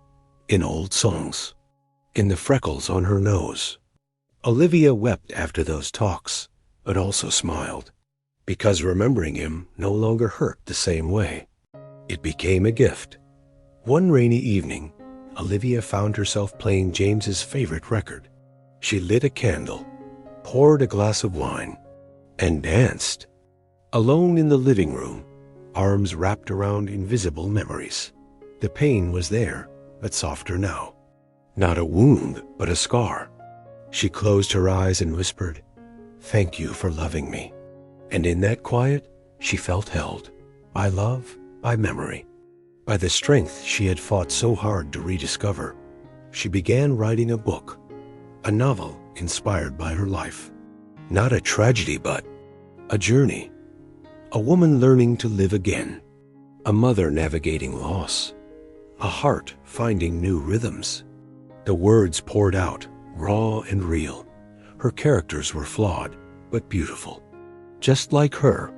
in old songs, in the freckles on her nose. Olivia wept after those talks, but also smiled, because remembering him no longer hurt the same way. It became a gift. One rainy evening, Olivia found herself playing James's favorite record. She lit a candle, poured a glass of wine, and danced. Alone in the living room, arms wrapped around invisible memories. The pain was there, but softer now. Not a wound, but a scar. She closed her eyes and whispered, "Thank you for loving me." And in that quiet, she felt held, by love, by memory, by the strength she had fought so hard to rediscover. She began writing a book, a novel inspired by her life. Not a tragedy, but a journey. A woman learning to live again. A mother navigating loss. A heart finding new rhythms. The words poured out, raw and real. Her characters were flawed, but beautiful. Just like her,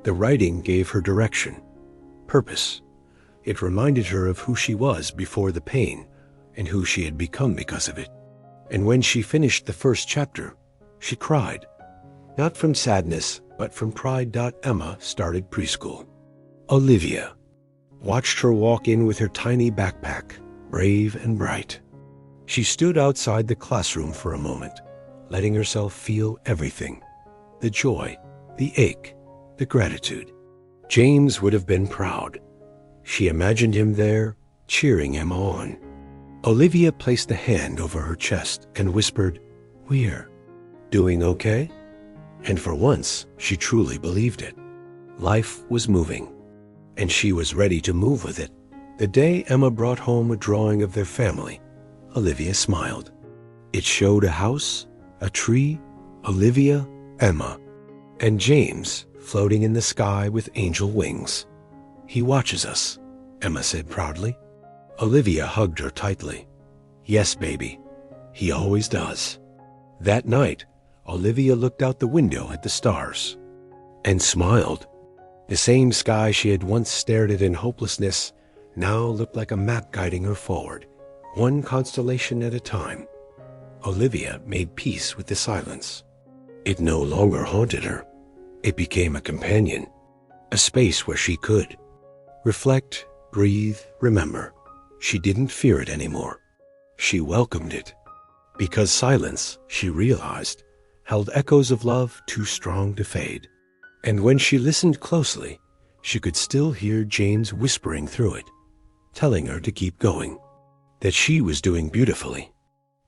the writing gave her direction, purpose. It reminded her of who she was before the pain and who she had become because of it. And when she finished the first chapter, she cried. Not from sadness, but from pride. Emma started preschool. Olivia watched her walk in with her tiny backpack, brave and bright. She stood outside the classroom for a moment, letting herself feel everything. The joy, the ache, the gratitude. James would have been proud. She imagined him there, cheering Emma on. Olivia placed a hand over her chest and whispered, "We're doing okay?" And for once, she truly believed it. Life was moving, and she was ready to move with it. The day Emma brought home a drawing of their family, Olivia smiled. It showed a house, a tree, Olivia, Emma, and James floating in the sky with angel wings. "He watches us," Emma said proudly. Olivia hugged her tightly. "Yes, baby, he always does." That night, Olivia looked out the window at the stars and smiled. The same sky she had once stared at in hopelessness now looked like a map guiding her forward, one constellation at a time. Olivia made peace with the silence. It no longer haunted her. It became a companion, a space where she could reflect, breathe, remember. She didn't fear it anymore. She welcomed it. Because silence, she realized, held echoes of love too strong to fade. And when she listened closely, she could still hear James whispering through it, telling her to keep going, that she was doing beautifully,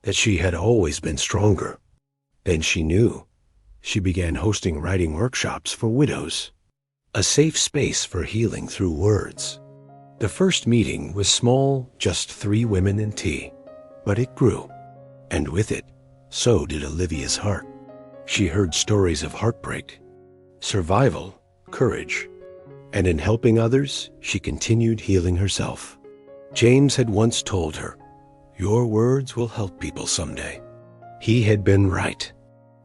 that she had always been stronger. Then she knew. She began hosting writing workshops for widows, a safe space for healing through words. The first meeting was small, just 3 women and tea, but it grew. And with it, so did Olivia's heart. She heard stories of heartbreak, survival, courage, and in helping others, she continued healing herself. James had once told her, "Your words will help people someday." He had been right.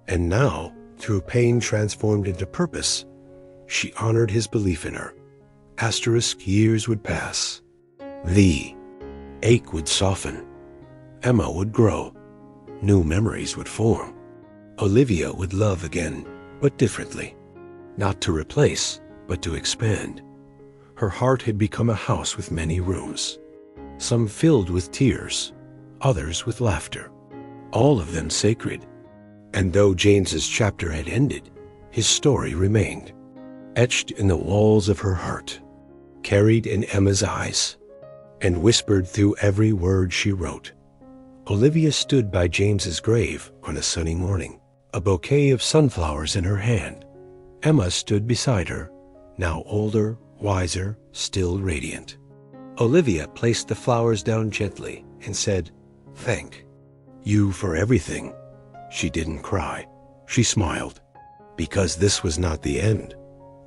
And now, through pain transformed into purpose, she honored his belief in her. Asterisk years would pass. The ache would soften. Emma would grow. New memories would form. Olivia would love again, but differently. Not to replace, but to expand. Her heart had become a house with many rooms, some filled with tears, others with laughter, all of them sacred. And though James's chapter had ended, his story remained, etched in the walls of her heart, carried in Emma's eyes, and whispered through every word she wrote. Olivia stood by James's grave on a sunny morning, a bouquet of sunflowers in her hand. Emma stood beside her, now older, wiser, still radiant. Olivia placed the flowers down gently and said, "Thank you for everything." She didn't cry. She smiled. Because this was not the end.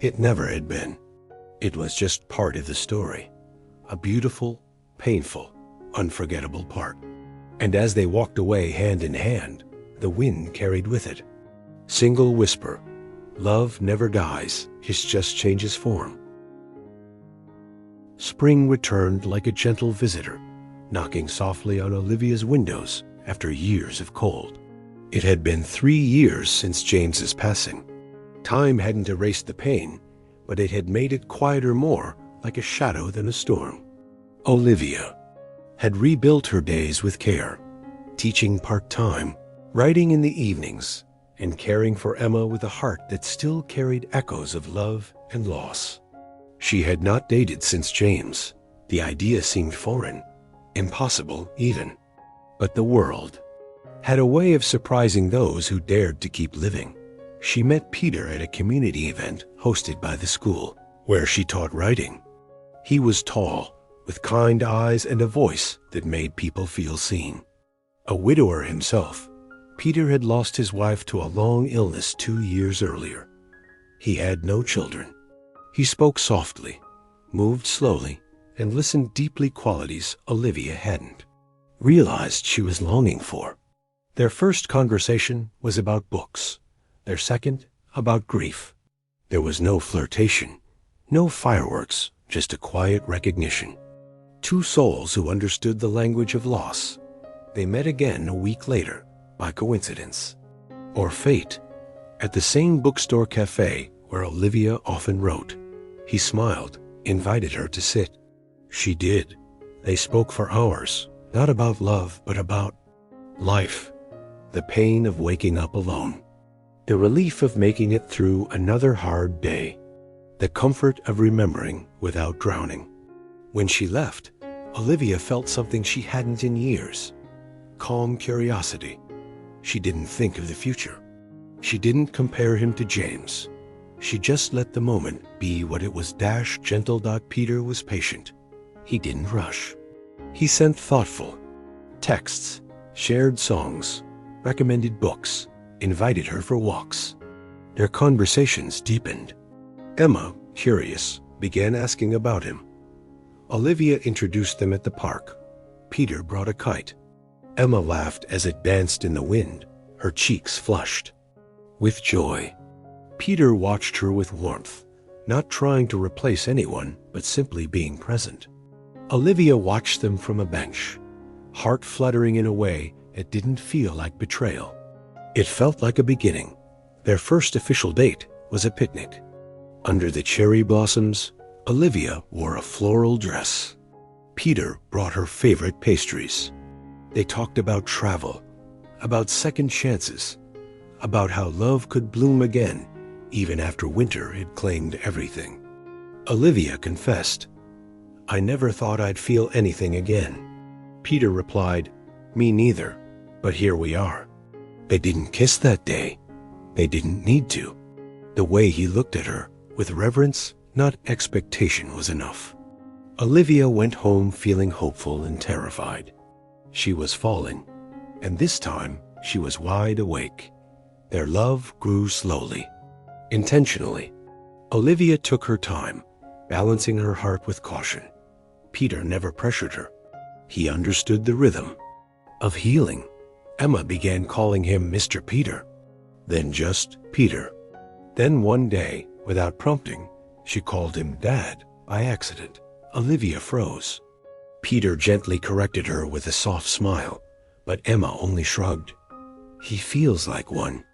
It never had been. It was just part of the story. A beautiful, painful, unforgettable part. And as they walked away hand in hand, the wind carried with it. Single whisper, "Love never dies, it just changes form." Spring returned like a gentle visitor, knocking softly on Olivia's windows after years of cold. It had been 3 years since James's passing. Time hadn't erased the pain, but it had made it quieter, more like a shadow than a storm. Olivia had rebuilt her days with care, teaching part-time, writing in the evenings, and caring for Emma with a heart that still carried echoes of love and loss. She had not dated since James. The idea seemed foreign, impossible even. But the world had a way of surprising those who dared to keep living. She met Peter at a community event hosted by the school, where she taught writing. He was tall, with kind eyes and a voice that made people feel seen. A widower himself, Peter had lost his wife to a long illness 2 years earlier. He had no children. He spoke softly, moved slowly, and listened deeply, qualities Olivia hadn't realized she was longing for. Their first conversation was about books, their second about grief. There was no flirtation, no fireworks, just a quiet recognition. 2 souls who understood the language of loss. They met again a week later, by coincidence, or fate, at the same bookstore cafe where Olivia often wrote. He smiled, invited her to sit. She did. They spoke for hours, not about love, but about life, the pain of waking up alone, the relief of making it through another hard day, the comfort of remembering without drowning. When she left, Olivia felt something she hadn't in years. Calm curiosity. She didn't think of the future. She didn't compare him to James. She just let the moment be what it was. Gentle. Peter was patient. He didn't rush. He sent thoughtful texts, shared songs, recommended books, invited her for walks. Their conversations deepened. Emma, curious, began asking about him. Olivia introduced them at the park. Peter brought a kite. Emma laughed as it danced in the wind, her cheeks flushed with joy. Peter watched her with warmth, not trying to replace anyone, but simply being present. Olivia watched them from a bench, heart fluttering in a way it didn't feel like betrayal. It felt like a beginning. Their first official date was a picnic. Under the cherry blossoms, Olivia wore a floral dress. Peter brought her favorite pastries. They talked about travel, about second chances, about how love could bloom again, even after winter had claimed everything. Olivia confessed, "I never thought I'd feel anything again." Peter replied, "Me neither, but here we are." They didn't kiss that day. They didn't need to. The way he looked at her, with reverence, not expectation, was enough. Olivia went home feeling hopeful and terrified. She was falling, and this time she was wide awake. Their love grew slowly, intentionally. Olivia took her time, balancing her heart with caution. Peter never pressured her. He understood the rhythm of healing. Emma began calling him Mr. Peter, then just Peter. Then one day, without prompting, she called him Dad by accident. Olivia froze. Peter gently corrected her with a soft smile, but Emma only shrugged. "He feels like one."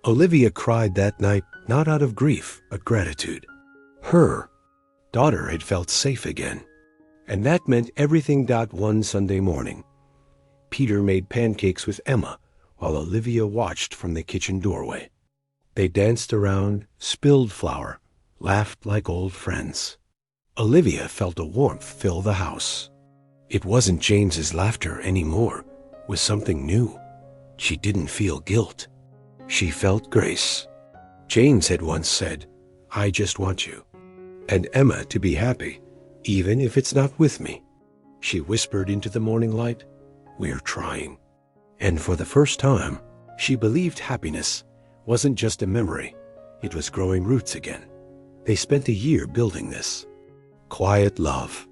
Olivia cried that night, not out of grief, but gratitude. Her daughter had felt safe again, and that meant everything. One Sunday morning, Peter made pancakes with Emma while Olivia watched from the kitchen doorway. They danced around, spilled flour, laughed like old friends. Olivia felt a warmth fill the house. It wasn't James's laughter anymore, it was something new. She didn't feel guilt. She felt grace. James had once said, "I just want you, and Emma to be happy, even if it's not with me." She whispered into the morning light, "We're trying." And for the first time, she believed happiness wasn't just a memory, it was growing roots again. They spent a year building this. Quiet love.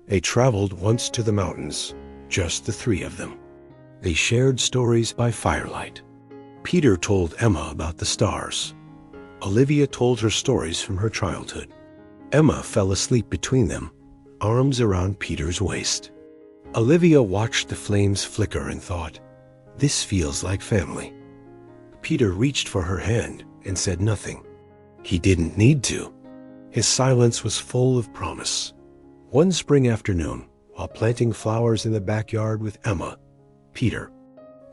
They traveled once to the mountains, just the three of them. They shared stories by firelight. Peter told Emma about the stars. Olivia told her stories from her childhood. Emma fell asleep between them, arms around Peter's waist. Olivia watched the flames flicker and thought, "This feels like family." Peter reached for her hand and said nothing. He didn't need to. His silence was full of promise. One spring afternoon, while planting flowers in the backyard with Emma, Peter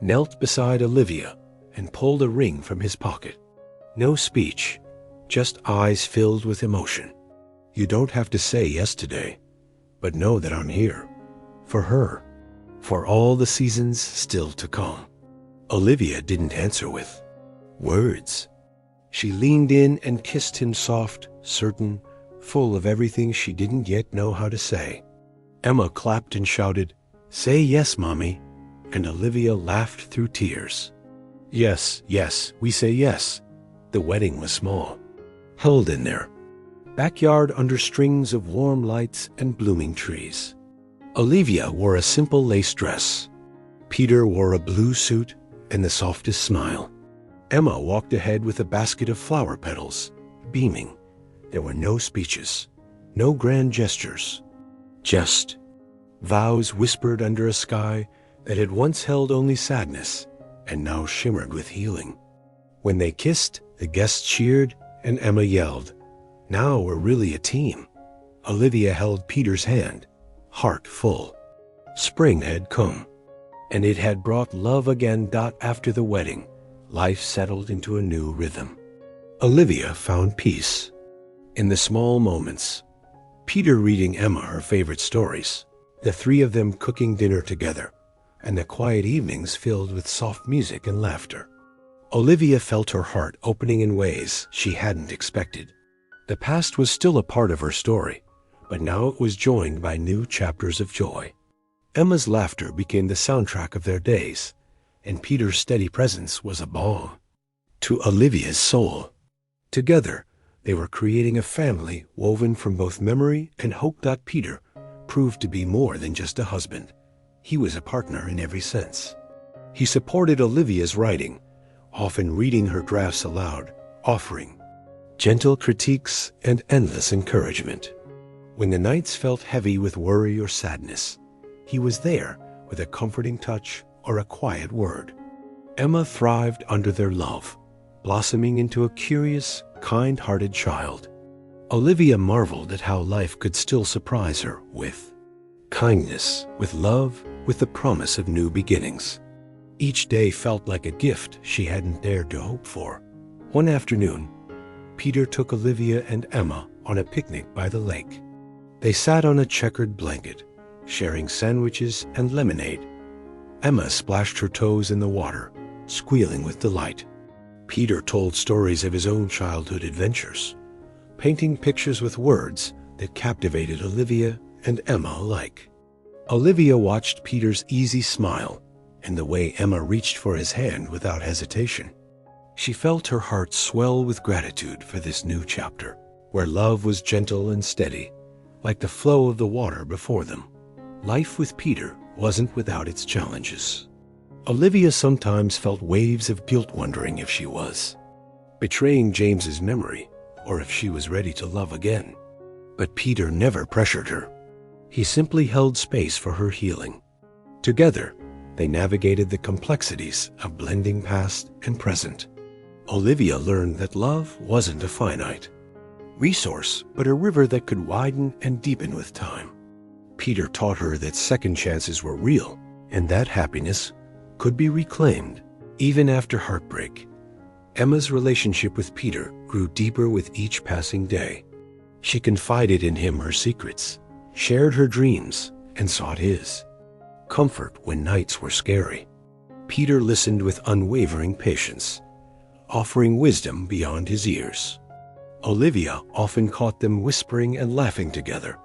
knelt beside Olivia and pulled a ring from his pocket. No speech, just eyes filled with emotion. "You don't have to say yes today, but know that I'm here. For her, for all the seasons still to come." Olivia didn't answer with words. She leaned in and kissed him soft, certain, full of everything she didn't yet know how to say. Emma clapped and shouted, "Say yes, Mommy," and Olivia laughed through tears. Yes, yes, we say yes. The wedding was small, held in their backyard under strings of warm lights and blooming trees. Olivia wore a simple lace dress. Peter wore a blue suit and the softest smile. Emma walked ahead with a basket of flower petals, beaming. There were no speeches, no grand gestures, just vows whispered under a sky that had once held only sadness and now shimmered with healing. When they kissed, the guests cheered and Emma yelled, "Now we're really a team." Olivia held Peter's hand, heart full. Spring had come, and it had brought love again. After the wedding, life settled into a new rhythm. Olivia found peace in the small moments. Peter reading Emma her favorite stories, the three of them cooking dinner together, and the quiet evenings filled with soft music and laughter. Olivia felt her heart opening in ways she hadn't expected. The past was still a part of her story, but now it was joined by new chapters of joy. Emma's laughter became the soundtrack of their days, and Peter's steady presence was a balm to Olivia's soul. Together, they were creating a family woven from both memory and hope. Peter proved to be more than just a husband. He was a partner in every sense. He supported Olivia's writing, often reading her drafts aloud, offering gentle critiques and endless encouragement. When the nights felt heavy with worry or sadness, he was there with a comforting touch or a quiet word. Emma thrived under their love, blossoming into a curious, kind-hearted child. Olivia marveled at how life could still surprise her with kindness, with love, with the promise of new beginnings. Each day felt like a gift she hadn't dared to hope for. One afternoon, Peter took Olivia and Emma on a picnic by the lake. They sat on a checkered blanket, sharing sandwiches and lemonade. Emma splashed her toes in the water, squealing with delight. Peter told stories of his own childhood adventures, painting pictures with words that captivated Olivia and Emma alike. Olivia watched Peter's easy smile and the way Emma reached for his hand without hesitation. She felt her heart swell with gratitude for this new chapter, where love was gentle and steady, like the flow of the water before them. Life with Peter wasn't without its challenges. Olivia sometimes felt waves of guilt, wondering if she was betraying James's memory or if she was ready to love again. But Peter never pressured her. He simply held space for her healing. Together, they navigated the complexities of blending past and present. Olivia learned that love wasn't a finite resource, but a river that could widen and deepen with time. Peter taught her that second chances were real, and that happiness could be reclaimed even after heartbreak. Emma's relationship with Peter grew deeper with each passing day. She confided in him her secrets, shared her dreams, and sought his comfort when nights were scary. Peter listened with unwavering patience, offering wisdom beyond his years. Olivia often caught them whispering and laughing together,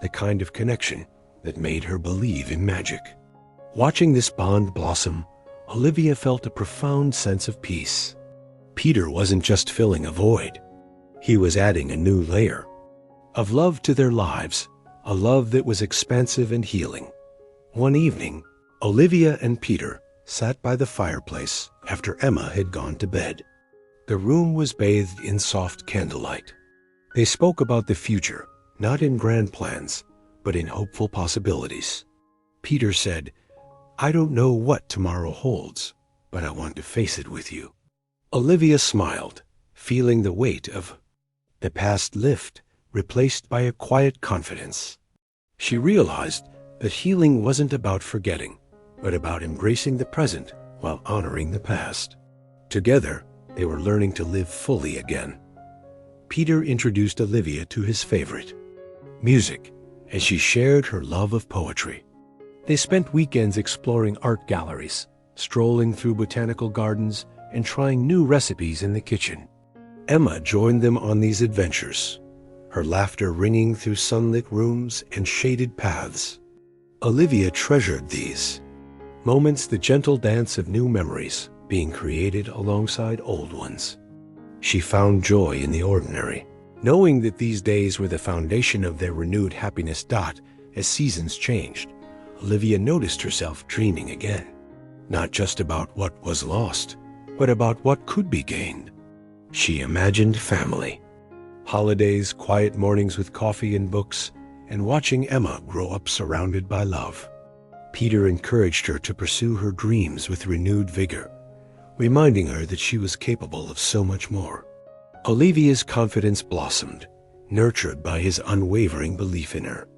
the kind of connection that made her believe in magic. Watching this bond blossom, Olivia felt a profound sense of peace. Peter wasn't just filling a void. He was adding a new layer of love to their lives, a love that was expansive and healing. One evening, Olivia and Peter sat by the fireplace after Emma had gone to bed. The room was bathed in soft candlelight. They spoke about the future, not in grand plans, but in hopeful possibilities. Peter said, "I don't know what tomorrow holds, but I want to face it with you." Olivia smiled, feeling the weight of the past lift, replaced by a quiet confidence. She realized that healing wasn't about forgetting, but about embracing the present while honoring the past. Together, they were learning to live fully again. Peter introduced Olivia to his favorite, music, as she shared her love of poetry. They spent weekends exploring art galleries, strolling through botanical gardens, and trying new recipes in the kitchen. Emma joined them on these adventures, her laughter ringing through sunlit rooms and shaded paths. Olivia treasured these moments, the gentle dance of new memories being created alongside old ones. She found joy in the ordinary, knowing that these days were the foundation of their renewed happiness. As seasons changed, Olivia noticed herself dreaming again, not just about what was lost, but about what could be gained. She imagined family, holidays, quiet mornings with coffee and books, and watching Emma grow up surrounded by love. Peter encouraged her to pursue her dreams with renewed vigor, reminding her that she was capable of so much more. Olivia's confidence blossomed, nurtured by his unwavering belief in her.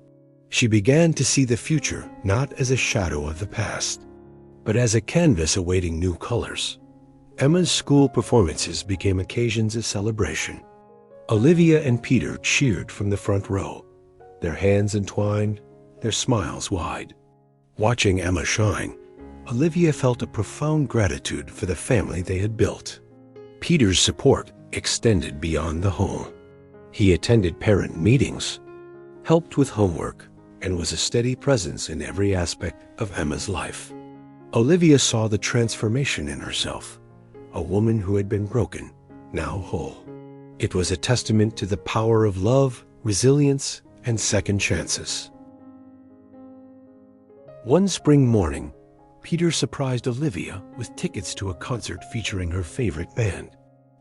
She began to see the future not as a shadow of the past, but as a canvas awaiting new colors. Emma's school performances became occasions of celebration. Olivia and Peter cheered from the front row, their hands entwined, their smiles wide. Watching Emma shine, Olivia felt a profound gratitude for the family they had built. Peter's support extended beyond the home. He attended parent meetings, helped with homework, and was a steady presence in every aspect of Emma's life. Olivia saw the transformation in herself, a woman who had been broken, now whole. It was a testament to the power of love, resilience, and second chances. One spring morning, Peter surprised Olivia with tickets to a concert featuring her favorite band.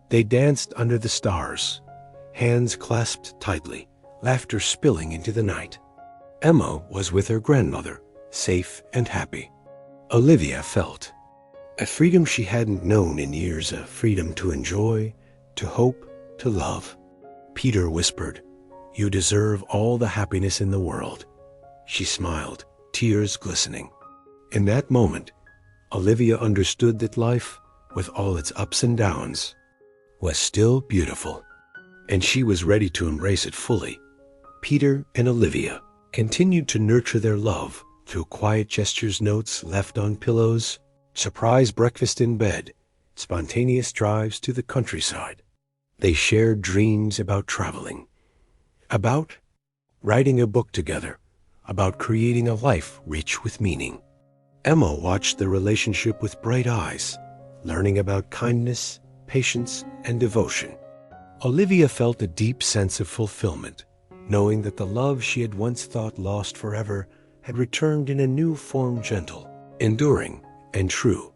They danced under the stars, hands clasped tightly, laughter spilling into the night. Emma was with her grandmother, safe and happy. Olivia felt a freedom she hadn't known in years, a freedom to enjoy, to hope, to love. Peter whispered, "You deserve all the happiness in the world." She smiled, tears glistening. In that moment, Olivia understood that life, with all its ups and downs, was still beautiful, and she was ready to embrace it fully. Peter and Olivia continued to nurture their love through quiet gestures, notes left on pillows, surprise breakfast in bed, spontaneous drives to the countryside. They shared dreams about traveling, about writing a book together, about creating a life rich with meaning. Emma watched the relationship with bright eyes, learning about kindness, patience, and devotion. Olivia felt a deep sense of fulfillment, knowing that the love she had once thought lost forever had returned in a new form, gentle, enduring, and true.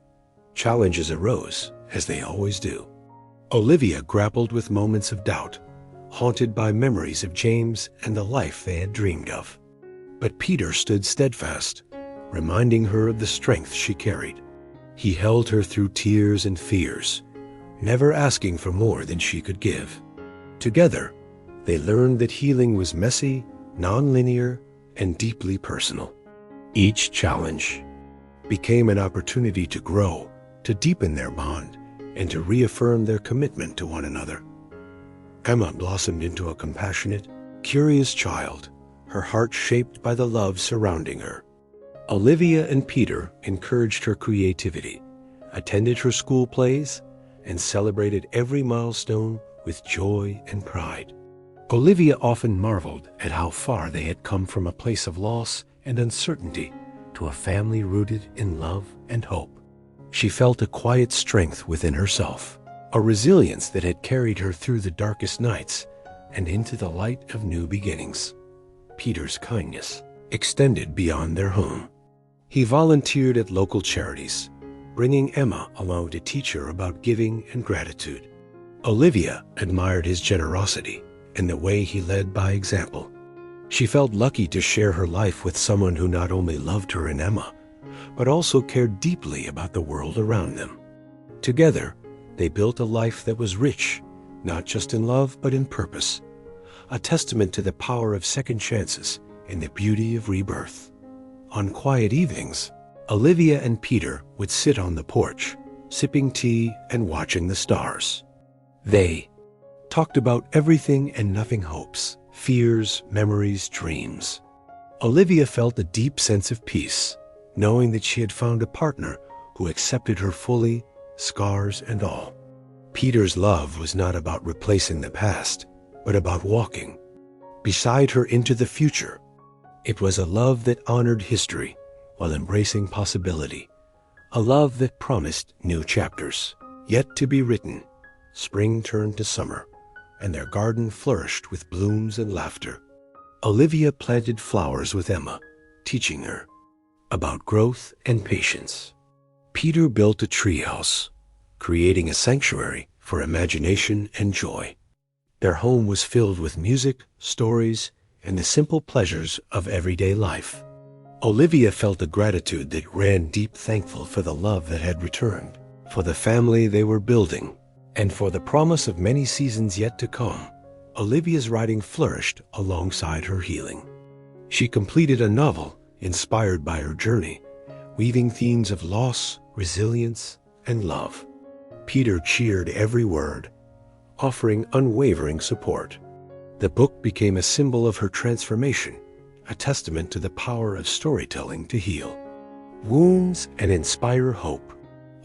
Challenges arose, as they always do. Olivia grappled with moments of doubt, haunted by memories of James and the life they had dreamed of. But Peter stood steadfast, reminding her of the strength she carried. He held her through tears and fears, never asking for more than she could give. Together, they learned that healing was messy, non-linear, and deeply personal. Each challenge became an opportunity to grow, to deepen their bond, and to reaffirm their commitment to one another. Emma blossomed into a compassionate, curious child, her heart shaped by the love surrounding her. Olivia and Peter encouraged her creativity, attended her school plays, and celebrated every milestone with joy and pride. Olivia often marveled at how far they had come from a place of loss and uncertainty to a family rooted in love and hope. She felt a quiet strength within herself, a resilience that had carried her through the darkest nights and into the light of new beginnings. Peter's kindness extended beyond their home. He volunteered at local charities, bringing Emma along to teach her about giving and gratitude. Olivia admired his generosity and the way he led by example. She felt lucky to share her life with someone who not only loved her and Emma, but also cared deeply about the world around them. Together, they built a life that was rich, not just in love, but in purpose, a testament to the power of second chances and the beauty of rebirth. On quiet evenings, Olivia and Peter would sit on the porch, sipping tea and watching the stars. They talked about everything and nothing: hopes, fears, memories, dreams. Olivia felt a deep sense of peace, knowing that she had found a partner who accepted her fully, scars and all. Peter's love was not about replacing the past, but about walking beside her into the future. It was a love that honored history while embracing possibility, a love that promised new chapters yet to be written. Spring turned to summer, and their garden flourished with blooms and laughter. Olivia planted flowers with Emma, teaching her about growth and patience. Peter built a treehouse, creating a sanctuary for imagination and joy. Their home was filled with music, stories, and the simple pleasures of everyday life. Olivia felt a gratitude that ran deep, thankful for the love that had returned, for the family they were building, and for the promise of many seasons yet to come. Olivia's writing flourished alongside her healing. She completed a novel inspired by her journey, weaving themes of loss, resilience, and love. Peter cheered every word, offering unwavering support. The book became a symbol of her transformation, a testament to the power of storytelling to heal wounds and inspire hope.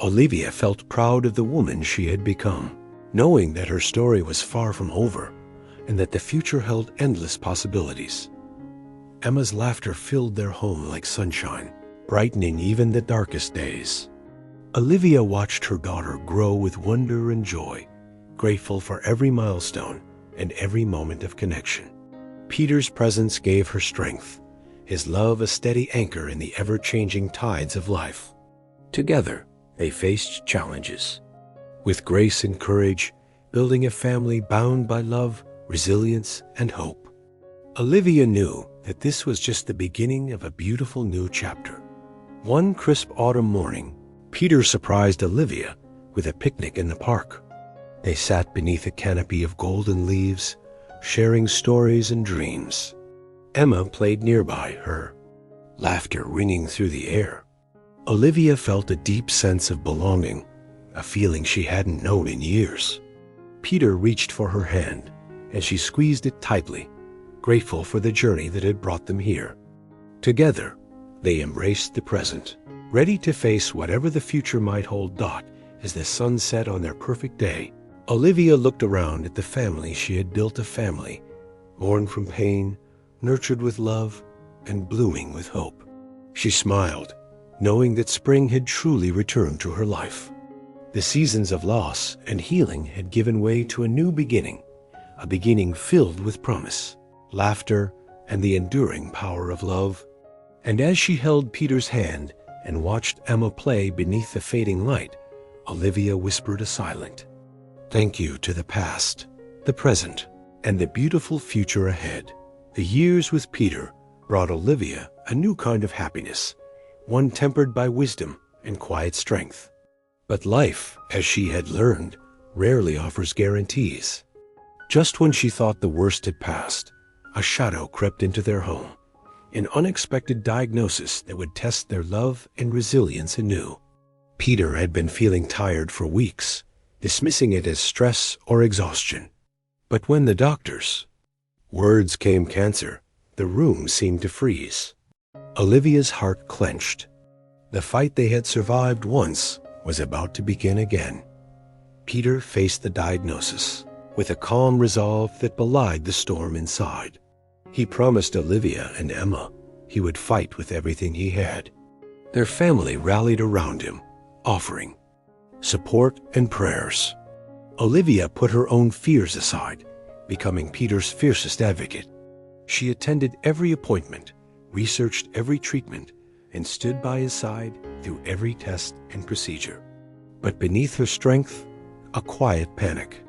Olivia felt proud of the woman she had become, knowing that her story was far from over and that the future held endless possibilities. Emma's laughter filled their home like sunshine, brightening even the darkest days. Olivia watched her daughter grow with wonder and joy, grateful for every milestone and every moment of connection. Peter's presence gave her strength, his love a steady anchor in the ever-changing tides of life. Together, they faced challenges, with grace and courage, building a family bound by love, resilience, and hope. Olivia knew that this was just the beginning of a beautiful new chapter. One crisp autumn morning, Peter surprised Olivia with a picnic in the park. They sat beneath a canopy of golden leaves, sharing stories and dreams. Emma played nearby, her laughter ringing through the air. Olivia felt a deep sense of belonging, a feeling she hadn't known in years. Peter reached for her hand, and she squeezed it tightly, grateful for the journey that had brought them here. Together, they embraced the present, ready to face whatever the future might hold. As the sun set on their perfect day, Olivia looked around at the family she had built, a family born from pain, nurtured with love, and blooming with hope. She smiled, knowing that spring had truly returned to her life. The seasons of loss and healing had given way to a new beginning, a beginning filled with promise, laughter, and the enduring power of love. And as she held Peter's hand and watched Emma play beneath the fading light, Olivia whispered a silent thank you to the past, the present, and the beautiful future ahead. The years with Peter brought Olivia a new kind of happiness, one tempered by wisdom and quiet strength. But life, as she had learned, rarely offers guarantees. Just when she thought the worst had passed, a shadow crept into their home, an unexpected diagnosis that would test their love and resilience anew. Peter had been feeling tired for weeks, dismissing it as stress or exhaustion. But when the doctors' words came cancer, the room seemed to freeze. Olivia's heart clenched. The fight they had survived once was about to begin again. Peter faced the diagnosis with a calm resolve that belied the storm inside. He promised Olivia and Emma he would fight with everything he had. Their family rallied around him, offering support and prayers. Olivia put her own fears aside, becoming Peter's fiercest advocate. She attended every appointment, researched every treatment, and stood by his side through every test and procedure. But beneath her strength, a quiet panic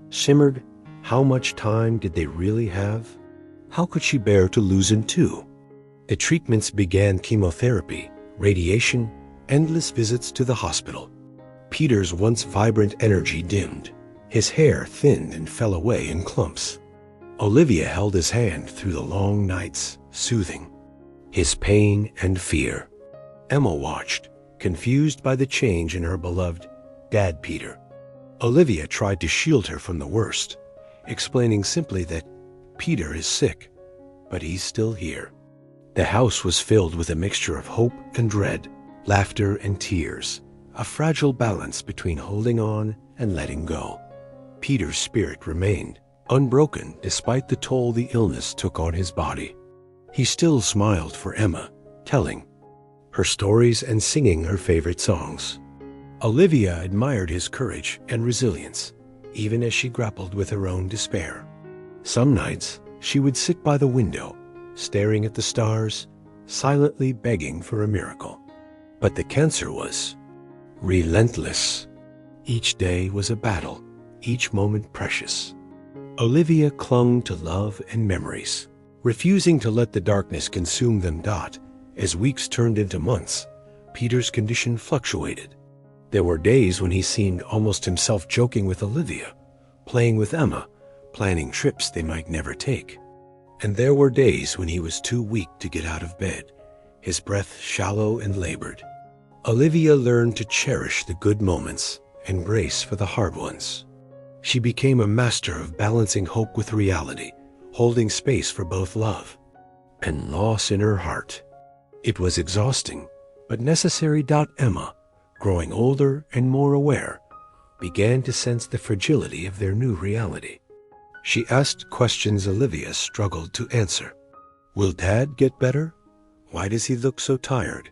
simmered. How much time did they really have? How could she bear to lose him too? The treatments began: chemotherapy, radiation, endless visits to the hospital. Peter's once vibrant energy dimmed. His hair thinned and fell away in clumps. Olivia held his hand through the long nights, soothing his pain and fear. Emma watched, confused by the change in her beloved Dad Peter. Olivia tried to shield her from the worst, explaining simply that Peter is sick, but he's still here. The house was filled with a mixture of hope and dread, laughter and tears, a fragile balance between holding on and letting go. Peter's spirit remained unbroken despite the toll the illness took on his body. He still smiled for Emma, telling her stories and singing her favorite songs. Olivia admired his courage and resilience, even as she grappled with her own despair. Some nights, she would sit by the window, staring at the stars, silently begging for a miracle. But the cancer was relentless. Each day was a battle, each moment precious. Olivia clung to love and memories, refusing to let the darkness consume them. As weeks turned into months, Peter's condition fluctuated. There were days when he seemed almost himself, joking with Olivia, playing with Emma, planning trips they might never take. And there were days when he was too weak to get out of bed, his breath shallow and labored. Olivia learned to cherish the good moments and brace for the hard ones. She became a master of balancing hope with reality, holding space for both love and loss in her heart. It was exhausting, but necessary. Emma, growing older and more aware, began to sense the fragility of their new reality. She asked questions Olivia struggled to answer. Will Dad get better? Why does he look so tired?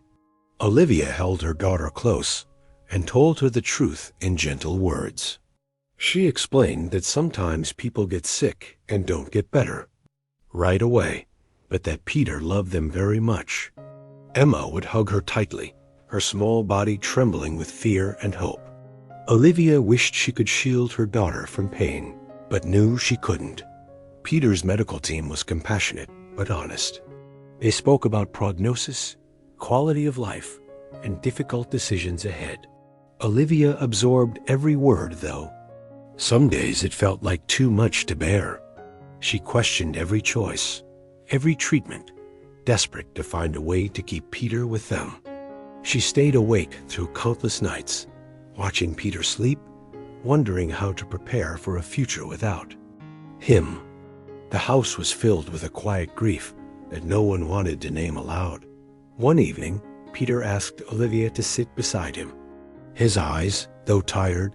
Olivia held her daughter close and told her the truth in gentle words. She explained that sometimes people get sick and don't get better right away, but that Peter loved them very much. Emma would hug her tightly, her small body trembling with fear and hope. Olivia wished she could shield her daughter from pain, but knew she couldn't. Peter's medical team was compassionate but honest. They spoke about prognosis, quality of life, and difficult decisions ahead. Olivia absorbed every word, though. Some days it felt like too much to bear. She questioned every choice, every treatment, desperate to find a way to keep Peter with them. She stayed awake through countless nights, watching Peter sleep, wondering how to prepare for a future without him. The house was filled with a quiet grief that no one wanted to name aloud. One evening, Peter asked Olivia to sit beside him. His eyes, though tired,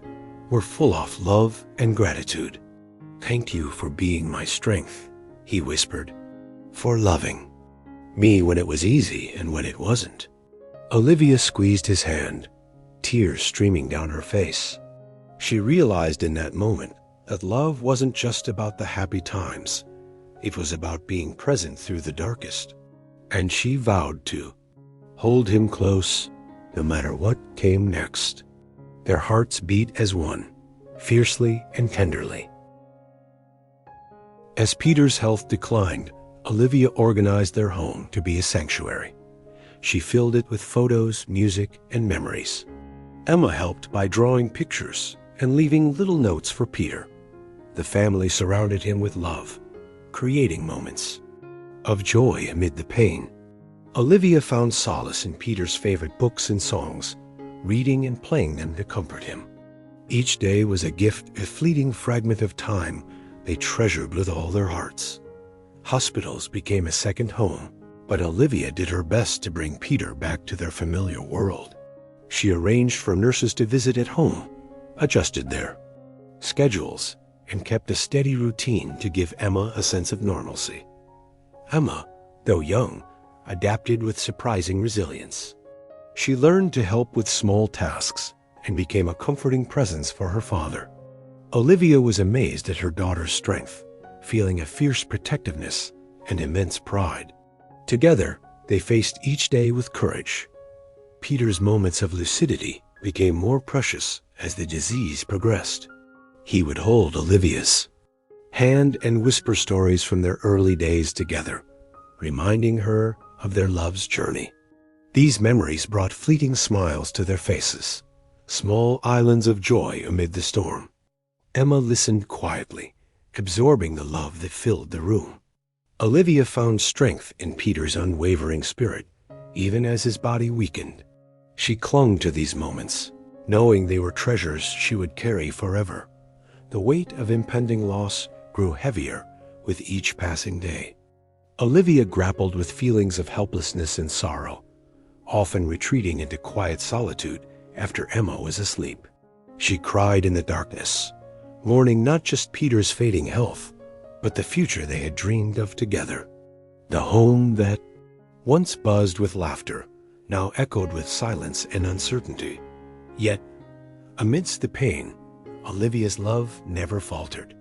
were full of love and gratitude. "Thank you for being my strength," he whispered, "for loving me when it was easy and when it wasn't." Olivia squeezed his hand, tears streaming down her face. She realized in that moment that love wasn't just about the happy times. It was about being present through the darkest. And she vowed to hold him close no matter what came next. Their hearts beat as one, fiercely and tenderly. As Peter's health declined, Olivia organized their home to be a sanctuary. She filled it with photos, music, and memories. Emma helped by drawing pictures and leaving little notes for Peter. The family surrounded him with love, creating moments of joy amid the pain. Olivia found solace in Peter's favorite books and songs, reading and playing them to comfort him. Each day was a gift, a fleeting fragment of time they treasured with all their hearts. Hospitals became a second home, but Olivia did her best to bring Peter back to their familiar world. She arranged for nurses to visit at home, adjusted their schedules, and kept a steady routine to give Emma a sense of normalcy. Emma, though young, adapted with surprising resilience. She learned to help with small tasks and became a comforting presence for her father. Olivia was amazed at her daughter's strength, feeling a fierce protectiveness and immense pride. Together, they faced each day with courage. Peter's moments of lucidity became more precious as the disease progressed. He would hold Olivia's hand and whisper stories from their early days together, reminding her of their love's journey. These memories brought fleeting smiles to their faces, small islands of joy amid the storm. Emma listened quietly, absorbing the love that filled the room. Olivia found strength in Peter's unwavering spirit, even as his body weakened. She clung to these moments, knowing they were treasures she would carry forever. The weight of impending loss grew heavier with each passing day. Olivia grappled with feelings of helplessness and sorrow, often retreating into quiet solitude after Emma was asleep. She cried in the darkness, mourning not just Peter's fading health, but the future they had dreamed of together. The home that once buzzed with laughter now echoed with silence and uncertainty. Yet, amidst the pain, Olivia's love never faltered.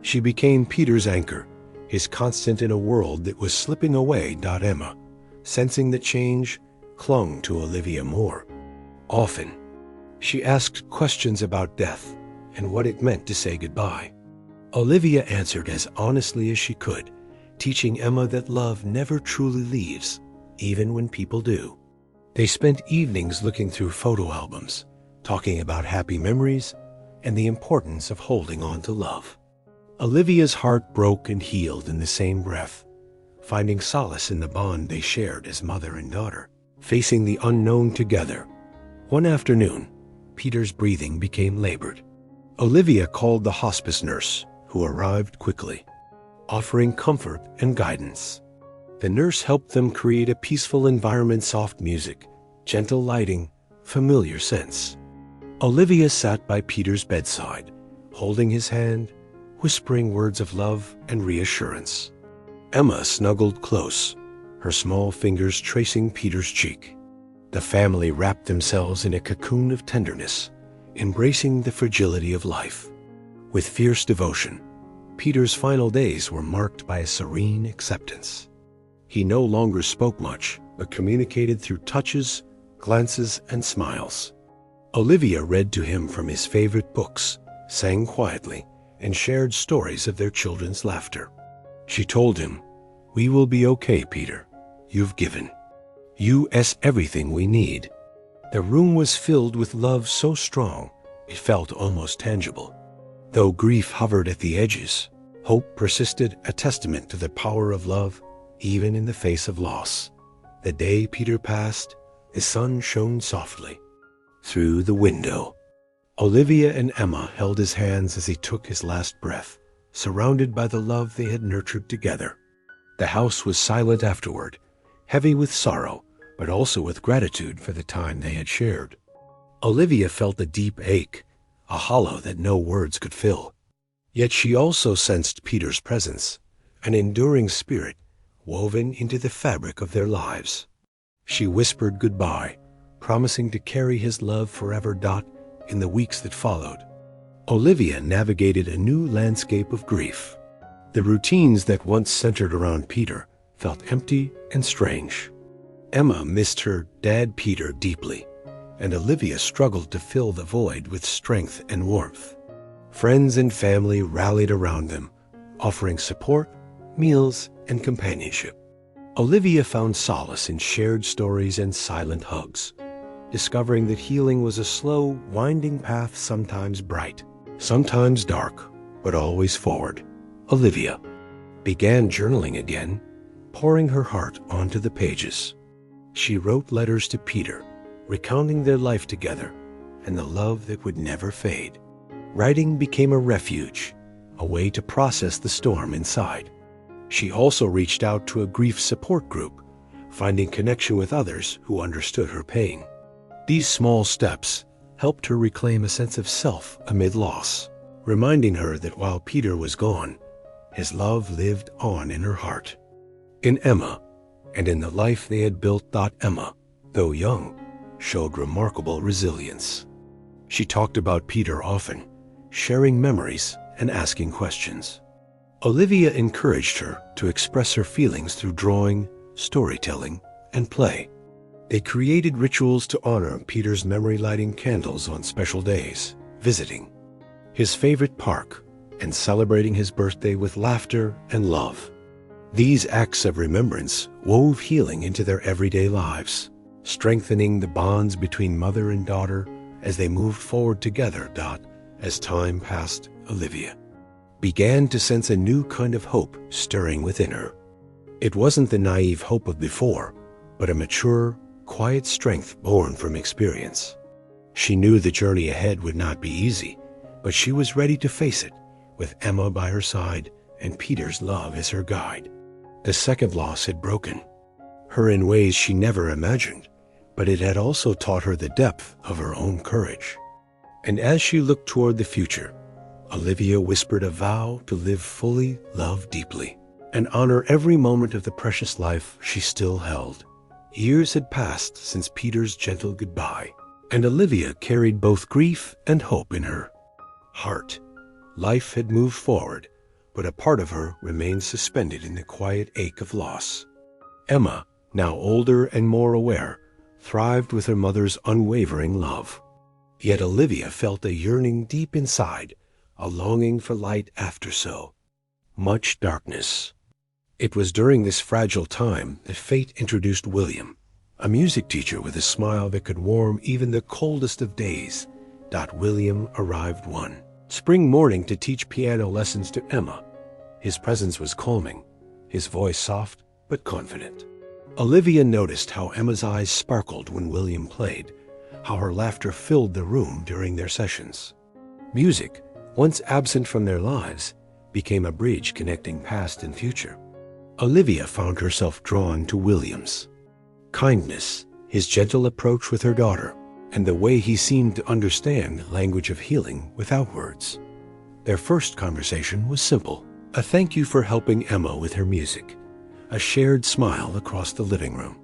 She became Peter's anchor, his constant in a world that was slipping away. Emma, sensing the change, clung to Olivia more. Often, she asked questions about death and what it meant to say goodbye. Olivia answered as honestly as she could, teaching Emma that love never truly leaves, even when people do. They spent evenings looking through photo albums, talking about happy memories and the importance of holding on to love. Olivia's heart broke and healed in the same breath, finding solace in the bond they shared as mother and daughter. Facing the unknown together, one afternoon, Peter's breathing became labored. Olivia called the hospice nurse, who arrived quickly, offering comfort and guidance. The nurse helped them create a peaceful environment, soft music, gentle lighting, familiar scents. Olivia sat by Peter's bedside, holding his hand, whispering words of love and reassurance. Emma snuggled close, her small fingers tracing Peter's cheek. The family wrapped themselves in a cocoon of tenderness, embracing the fragility of life. With fierce devotion, Peter's final days were marked by a serene acceptance. He no longer spoke much, but communicated through touches, glances, and smiles. Olivia read to him from his favorite books, sang quietly, and shared stories of their children's laughter. She told him, "We will be okay, Peter. You've given us everything we need." The room was filled with love so strong, it felt almost tangible. Though grief hovered at the edges, hope persisted, a testament to the power of love, even in the face of loss. The day Peter passed, the sun shone softly through the window. Olivia and Emma held his hands as he took his last breath, surrounded by the love they had nurtured together. The house was silent afterward, heavy with sorrow, but also with gratitude for the time they had shared. Olivia felt a deep ache, a hollow that no words could fill. Yet she also sensed Peter's presence, an enduring spirit woven into the fabric of their lives. She whispered goodbye, promising to carry his love forever. In the weeks that followed, Olivia navigated a new landscape of grief. The routines that once centered around Peter felt empty and strange. Emma missed her dad Peter deeply, and Olivia struggled to fill the void with strength and warmth. Friends and family rallied around them, offering support, meals, and companionship. Olivia found solace in shared stories and silent hugs, discovering that healing was a slow, winding path, sometimes bright, sometimes dark, but always forward. Olivia began journaling again, pouring her heart onto the pages. She wrote letters to Peter, recounting their life together and the love that would never fade. Writing became a refuge, a way to process the storm inside. She also reached out to a grief support group, finding connection with others who understood her pain. These small steps helped her reclaim a sense of self amid loss, reminding her that while Peter was gone, his love lived on in her heart. In Emma, and in the life they had built. Emma, though young, showed remarkable resilience. She talked about Peter often, sharing memories and asking questions. Olivia encouraged her to express her feelings through drawing, storytelling, and play. They created rituals to honor Peter's memory, lighting candles on special days, visiting his favorite park, and celebrating his birthday with laughter and love. These acts of remembrance wove healing into their everyday lives, strengthening the bonds between mother and daughter as they moved forward together. As time passed, Olivia began to sense a new kind of hope stirring within her. It wasn't the naive hope of before, but a mature, quiet strength born from experience. She knew the journey ahead would not be easy, but she was ready to face it, with Emma by her side and Peter's love as her guide. The second loss had broken her in ways she never imagined, but it had also taught her the depth of her own courage. And as she looked toward the future, Olivia whispered a vow to live fully, love deeply, and honor every moment of the precious life she still held. Years had passed since Peter's gentle goodbye, and Olivia carried both grief and hope in her heart. Life had moved forward, but a part of her remained suspended in the quiet ache of loss. Emma, now older and more aware, thrived with her mother's unwavering love. Yet Olivia felt a yearning deep inside, a longing for light after so much darkness. It was during this fragile time that fate introduced William, a music teacher with a smile that could warm even the coldest of days. William arrived one spring morning to teach piano lessons to Emma. His presence was calming, his voice soft but confident. Olivia noticed how Emma's eyes sparkled when William played, how her laughter filled the room during their sessions. Music, once absent from their lives, became a bridge connecting past and future. Olivia found herself drawn to William's kindness, his gentle approach with her daughter, and the way he seemed to understand the language of healing without words. Their first conversation was simple, a thank you for helping Emma with her music, a shared smile across the living room.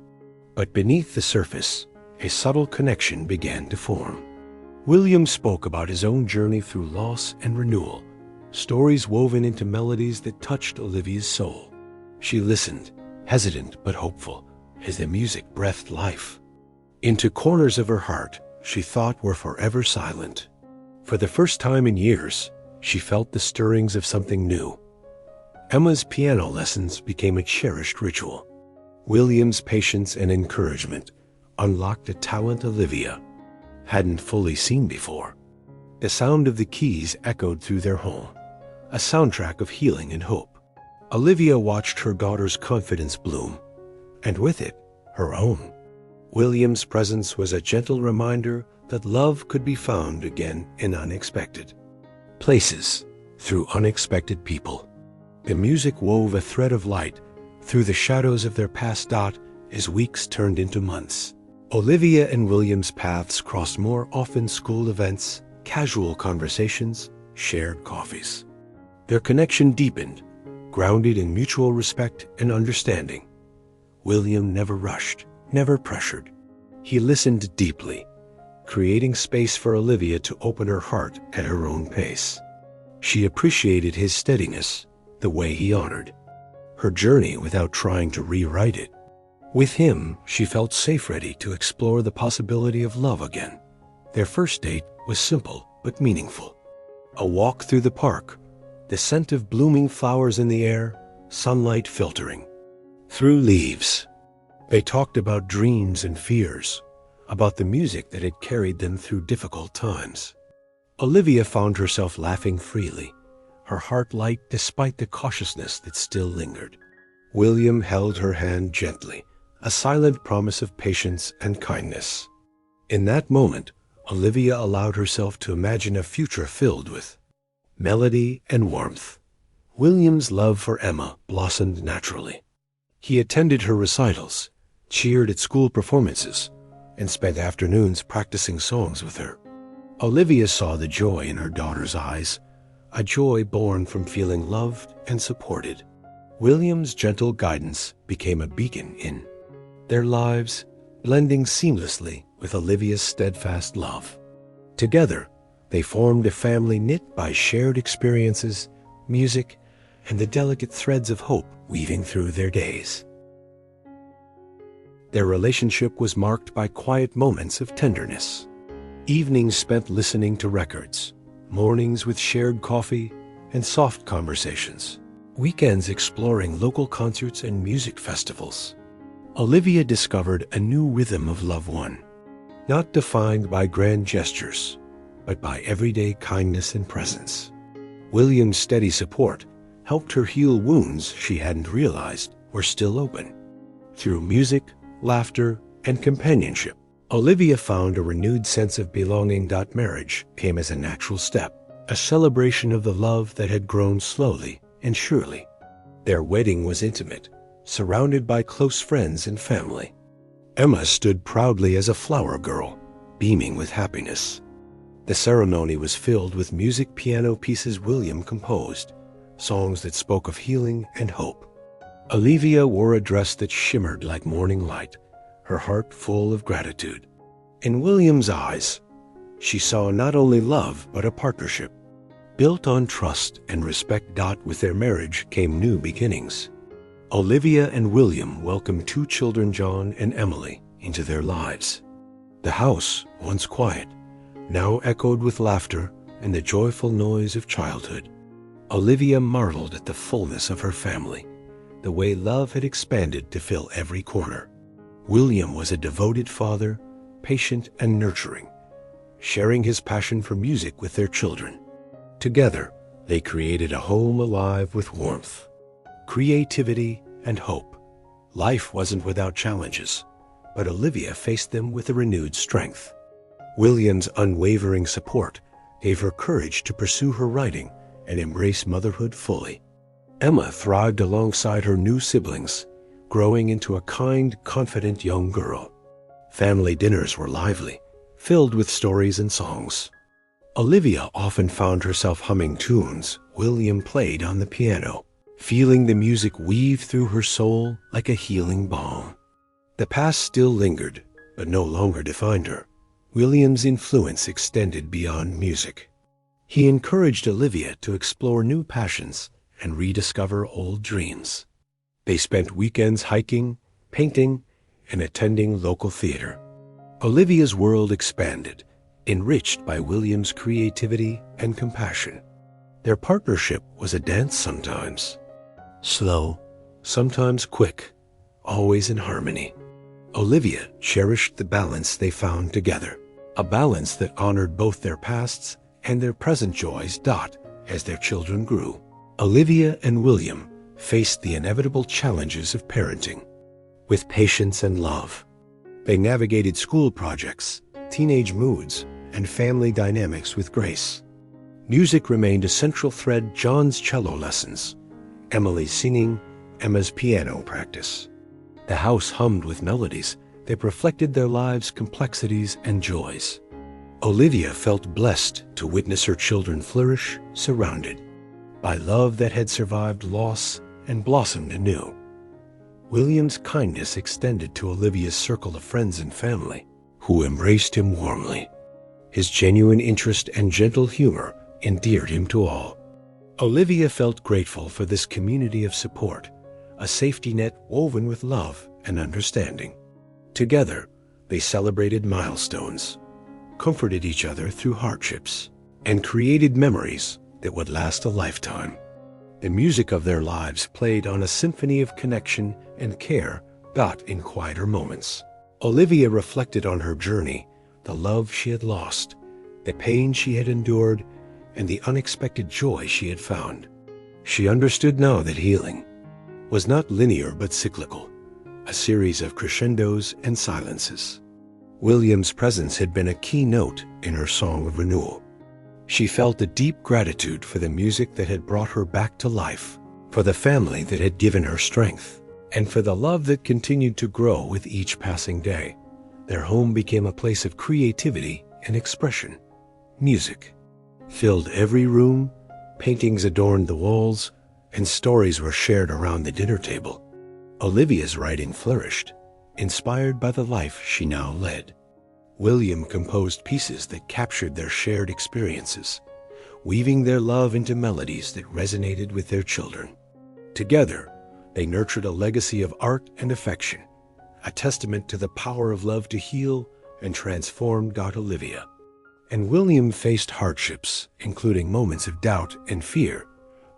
But beneath the surface, a subtle connection began to form. William spoke about his own journey through loss and renewal, stories woven into melodies that touched Olivia's soul. She listened, hesitant but hopeful, as the music breathed life into corners of her heart she thought were forever silent. For the first time in years, she felt the stirrings of something new. Emma's piano lessons became a cherished ritual. William's patience and encouragement unlocked a talent Olivia hadn't fully seen before. The sound of the keys echoed through their home, a soundtrack of healing and hope. Olivia watched her daughter's confidence bloom, and with it, her own. William's presence was a gentle reminder that love could be found again in unexpected places, through unexpected people. The music wove a thread of light through the shadows of their past as weeks turned into months. Olivia and William's paths crossed more often: school events, casual conversations, shared coffees. Their connection deepened, grounded in mutual respect and understanding. William never rushed, never pressured. He listened deeply, creating space for Olivia to open her heart at her own pace. She appreciated his steadiness, the way he honored her journey without trying to rewrite it. With him, she felt safe, ready to explore the possibility of love again. Their first date was simple but meaningful. A walk through the park, the scent of blooming flowers in the air, sunlight filtering through leaves. They talked about dreams and fears, about the music that had carried them through difficult times. Olivia found herself laughing freely, her heart light despite the cautiousness that still lingered. William held her hand gently, a silent promise of patience and kindness. In that moment, Olivia allowed herself to imagine a future filled with melody and warmth. William's love for Emma blossomed naturally. He attended her recitals, cheered at school performances, and spent afternoons practicing songs with her. Olivia saw the joy in her daughter's eyes, a joy born from feeling loved and supported. William's gentle guidance became a beacon in their lives, blending seamlessly with Olivia's steadfast love. Together, they formed a family knit by shared experiences, music, and the delicate threads of hope weaving through their days. Their relationship was marked by quiet moments of tenderness. Evenings spent listening to records, mornings with shared coffee and soft conversations, weekends exploring local concerts and music festivals. Olivia discovered a new rhythm of love, one not defined by grand gestures, but by everyday kindness and presence. William's steady support helped her heal wounds she hadn't realized were still open. Through music, laughter, and companionship, Olivia found a renewed sense of belonging. Marriage came as a natural step, a celebration of the love that had grown slowly and surely. Their wedding was intimate, surrounded by close friends and family. Emma stood proudly as a flower girl, beaming with happiness. The ceremony was filled with music, piano pieces William composed, songs that spoke of healing and hope. Olivia wore a dress that shimmered like morning light, her heart full of gratitude. In William's eyes, she saw not only love but a partnership, built on trust and respect. With their marriage came new beginnings. Olivia and William welcomed 2 children, John and Emily, into their lives. The house, once quiet, now echoed with laughter and the joyful noise of childhood. Olivia marveled at the fullness of her family, the way love had expanded to fill every corner. William was a devoted father, patient and nurturing, sharing his passion for music with their children. Together, they created a home alive with warmth, creativity, and hope. Life wasn't without challenges, but Olivia faced them with a renewed strength. William's unwavering support gave her courage to pursue her writing and embrace motherhood fully. Emma thrived alongside her new siblings, growing into a kind, confident young girl. Family dinners were lively, filled with stories and songs. Olivia often found herself humming tunes William played on the piano, feeling the music weave through her soul like a healing balm. The past still lingered, but no longer defined her. William's influence extended beyond music. He encouraged Olivia to explore new passions and rediscover old dreams. They spent weekends hiking, painting, and attending local theater. Olivia's world expanded, enriched by William's creativity and compassion. Their partnership was a dance sometimes, slow, sometimes quick, always in harmony. Olivia cherished the balance they found together, a balance that honored both their pasts and their present joys. As their children grew, Olivia and William faced the inevitable challenges of parenting. With patience and love, they navigated school projects, teenage moods, and family dynamics with grace. Music remained a central thread: John's cello lessons, Emily's singing, Emma's piano practice. The house hummed with melodies that reflected their lives' complexities and joys. Olivia felt blessed to witness her children flourish, surrounded by love that had survived loss and blossomed anew. William's kindness extended to Olivia's circle of friends and family, who embraced him warmly. His genuine interest and gentle humor endeared him to all. Olivia felt grateful for this community of support, a safety net woven with love and understanding. Together, they celebrated milestones, comforted each other through hardships, and created memories that would last a lifetime. The music of their lives played on a symphony of connection and care, in quieter moments. Olivia reflected on her journey, the love she had lost, the pain she had endured, and the unexpected joy she had found. She understood now that healing was not linear but cyclical, a series of crescendos and silences. William's presence had been a key note in her song of renewal. She felt a deep gratitude for the music that had brought her back to life, for the family that had given her strength, and for the love that continued to grow with each passing day. Their home became a place of creativity and expression. Music filled every room, paintings adorned the walls, and stories were shared around the dinner table. Olivia's writing flourished, inspired by the life she now led. William composed pieces that captured their shared experiences, weaving their love into melodies that resonated with their children. Together, they nurtured a legacy of art and affection, a testament to the power of love to heal and transform. Olivia and William faced hardships, including moments of doubt and fear,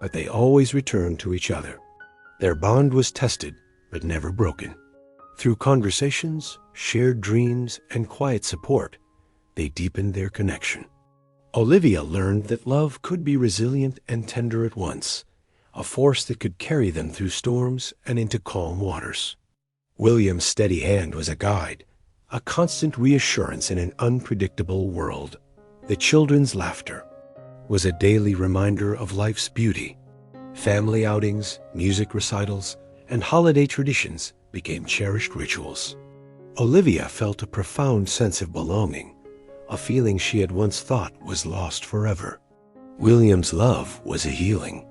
but they always returned to each other. Their bond was tested, but never broken. Through conversations, shared dreams, and quiet support, they deepened their connection. Olivia learned that love could be resilient and tender at once, a force that could carry them through storms and into calm waters. William's steady hand was a guide, a constant reassurance in an unpredictable world. The children's laughter was a daily reminder of life's beauty. Family outings, music recitals, and holiday traditions became cherished rituals. Olivia felt a profound sense of belonging, a feeling she had once thought was lost forever. William's love was a healing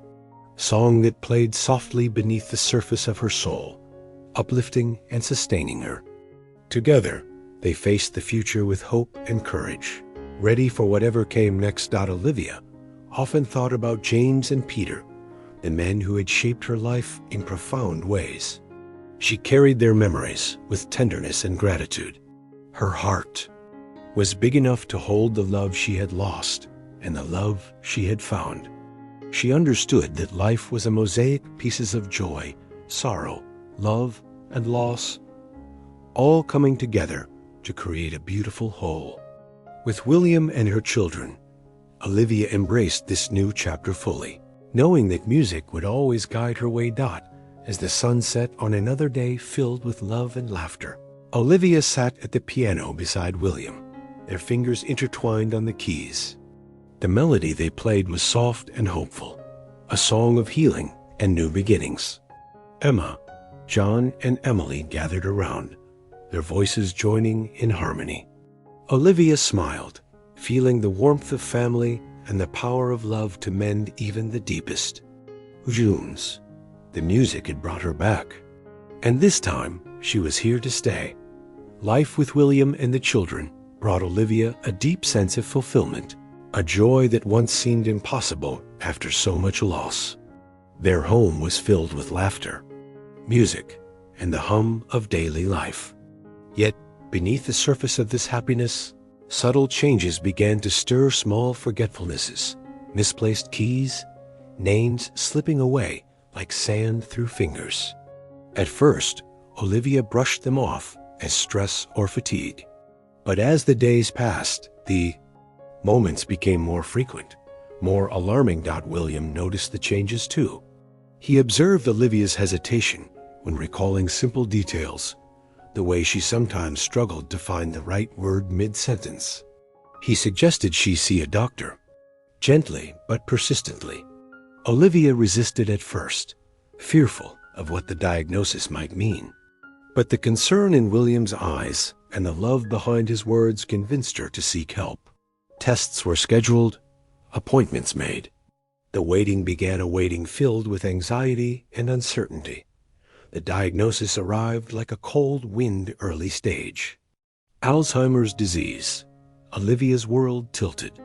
song that played softly beneath the surface of her soul, uplifting and sustaining her. Together, they faced the future with hope and courage, ready for whatever came next. Olivia often thought about James and Peter, the men who had shaped her life in profound ways. She carried their memories with tenderness and gratitude. Her heart was big enough to hold the love she had lost and the love she had found. She understood that life was a mosaic, pieces of joy, sorrow, love, and loss, all coming together to create a beautiful whole. With William and her children, Olivia embraced this new chapter fully, knowing that music would always guide her way. As the sun set on another day filled with love and laughter, Olivia sat at the piano beside William, their fingers intertwined on the keys. The melody they played was soft and hopeful, a song of healing and new beginnings. Emma, John, and Emily gathered around, their voices joining in harmony. Olivia smiled, feeling the warmth of family and the power of love to mend even the deepest wounds. The music had brought her back, and this time she was here to stay. Life with William and the children brought Olivia a deep sense of fulfillment, a joy that once seemed impossible after so much loss. Their home was filled with laughter, music, and the hum of daily life. Yet, beneath the surface of this happiness, subtle changes began to stir. Small forgetfulnesses, misplaced keys, names slipping away like sand through fingers. At first, Olivia brushed them off as stress or fatigue. But as the days passed, the moments became more frequent, more alarming. William noticed the changes too. He observed Olivia's hesitation when recalling simple details, the way she sometimes struggled to find the right word mid-sentence. He suggested she see a doctor, gently but persistently. Olivia resisted at first, fearful of what the diagnosis might mean. But the concern in William's eyes and the love behind his words convinced her to seek help. Tests were scheduled, appointments made. The waiting began, a waiting filled with anxiety and uncertainty. The diagnosis arrived like a cold wind. Early stage Alzheimer's disease. Olivia's world tilted.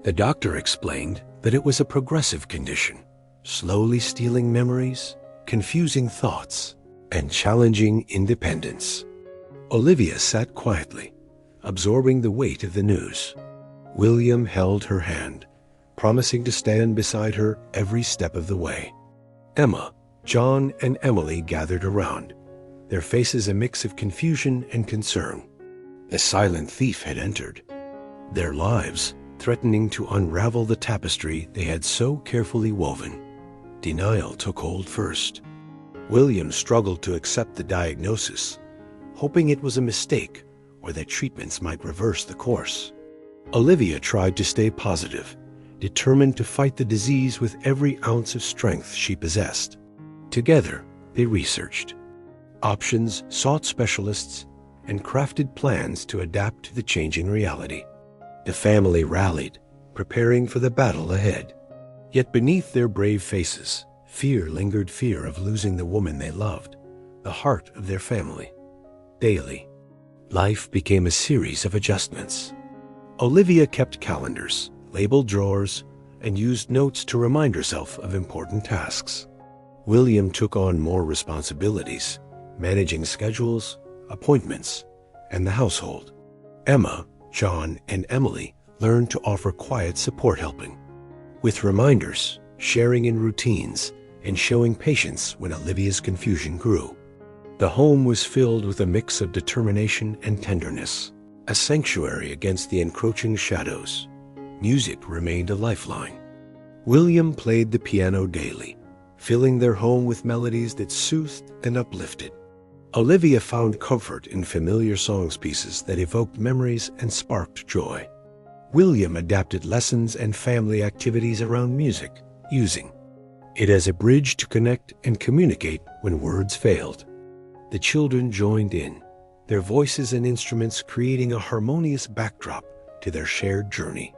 The doctor explained that it was a progressive condition, slowly stealing memories, confusing thoughts, and challenging independence. Olivia sat quietly, absorbing the weight of the news. William held her hand, promising to stand beside her every step of the way. Emma, John, and Emily gathered around, their faces a mix of confusion and concern. The silent thief had entered, their lives threatening to unravel the tapestry they had so carefully woven. Denial took hold first. William struggled to accept the diagnosis, hoping it was a mistake or that treatments might reverse the course. Olivia tried to stay positive, determined to fight the disease with every ounce of strength she possessed. Together, they researched options, sought specialists, and crafted plans to adapt to the changing reality. The family rallied, preparing for the battle ahead. Yet beneath their brave faces, fear lingered, fear of losing the woman they loved, the heart of their family. Daily, life became a series of adjustments. Olivia kept calendars, labeled drawers, and used notes to remind herself of important tasks. William took on more responsibilities, managing schedules, appointments, and the household. Emma, John, and Emily learned to offer quiet support, helping with reminders, sharing in routines, and showing patience when Olivia's confusion grew. The home was filled with a mix of determination and tenderness, a sanctuary against the encroaching shadows. Music remained a lifeline. William played the piano daily, filling their home with melodies that soothed and uplifted. Olivia found comfort in familiar songs, pieces that evoked memories and sparked joy. William adapted lessons and family activities around music, using it as a bridge to connect and communicate when words failed. The children joined in, their voices and instruments creating a harmonious backdrop to their shared journey.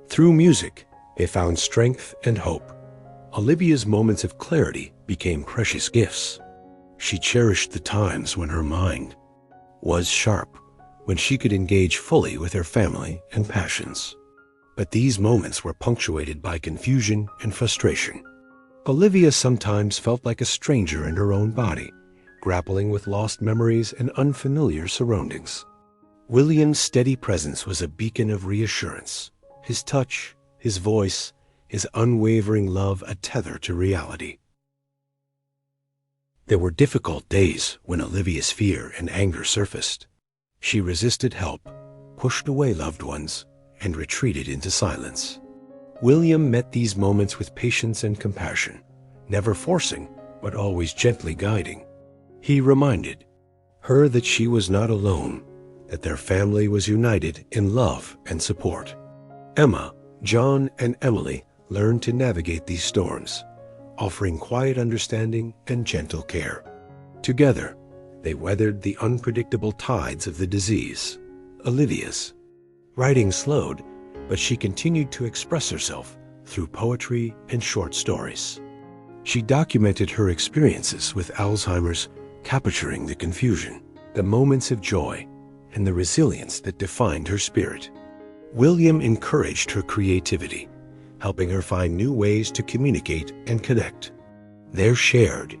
Through music, they found strength and hope. Olivia's moments of clarity became precious gifts. She cherished the times when her mind was sharp, when she could engage fully with her family and passions. But these moments were punctuated by confusion and frustration. Olivia sometimes felt like a stranger in her own body, grappling with lost memories and unfamiliar surroundings. William's steady presence was a beacon of reassurance, his touch, his voice, his unwavering love a tether to reality. There were difficult days when Olivia's fear and anger surfaced. She resisted help, pushed away loved ones, and retreated into silence. William met these moments with patience and compassion, never forcing, but always gently guiding. He reminded her that she was not alone, that their family was united in love and support. Emma, John, and Emily learned to navigate these storms, offering quiet understanding and gentle care. Together, they weathered the unpredictable tides of the disease. Olivia's writing slowed, but she continued to express herself through poetry and short stories. She documented her experiences with Alzheimer's, capturing the confusion, the moments of joy, and the resilience that defined her spirit. William encouraged her creativity, helping her find new ways to communicate and connect. Their shared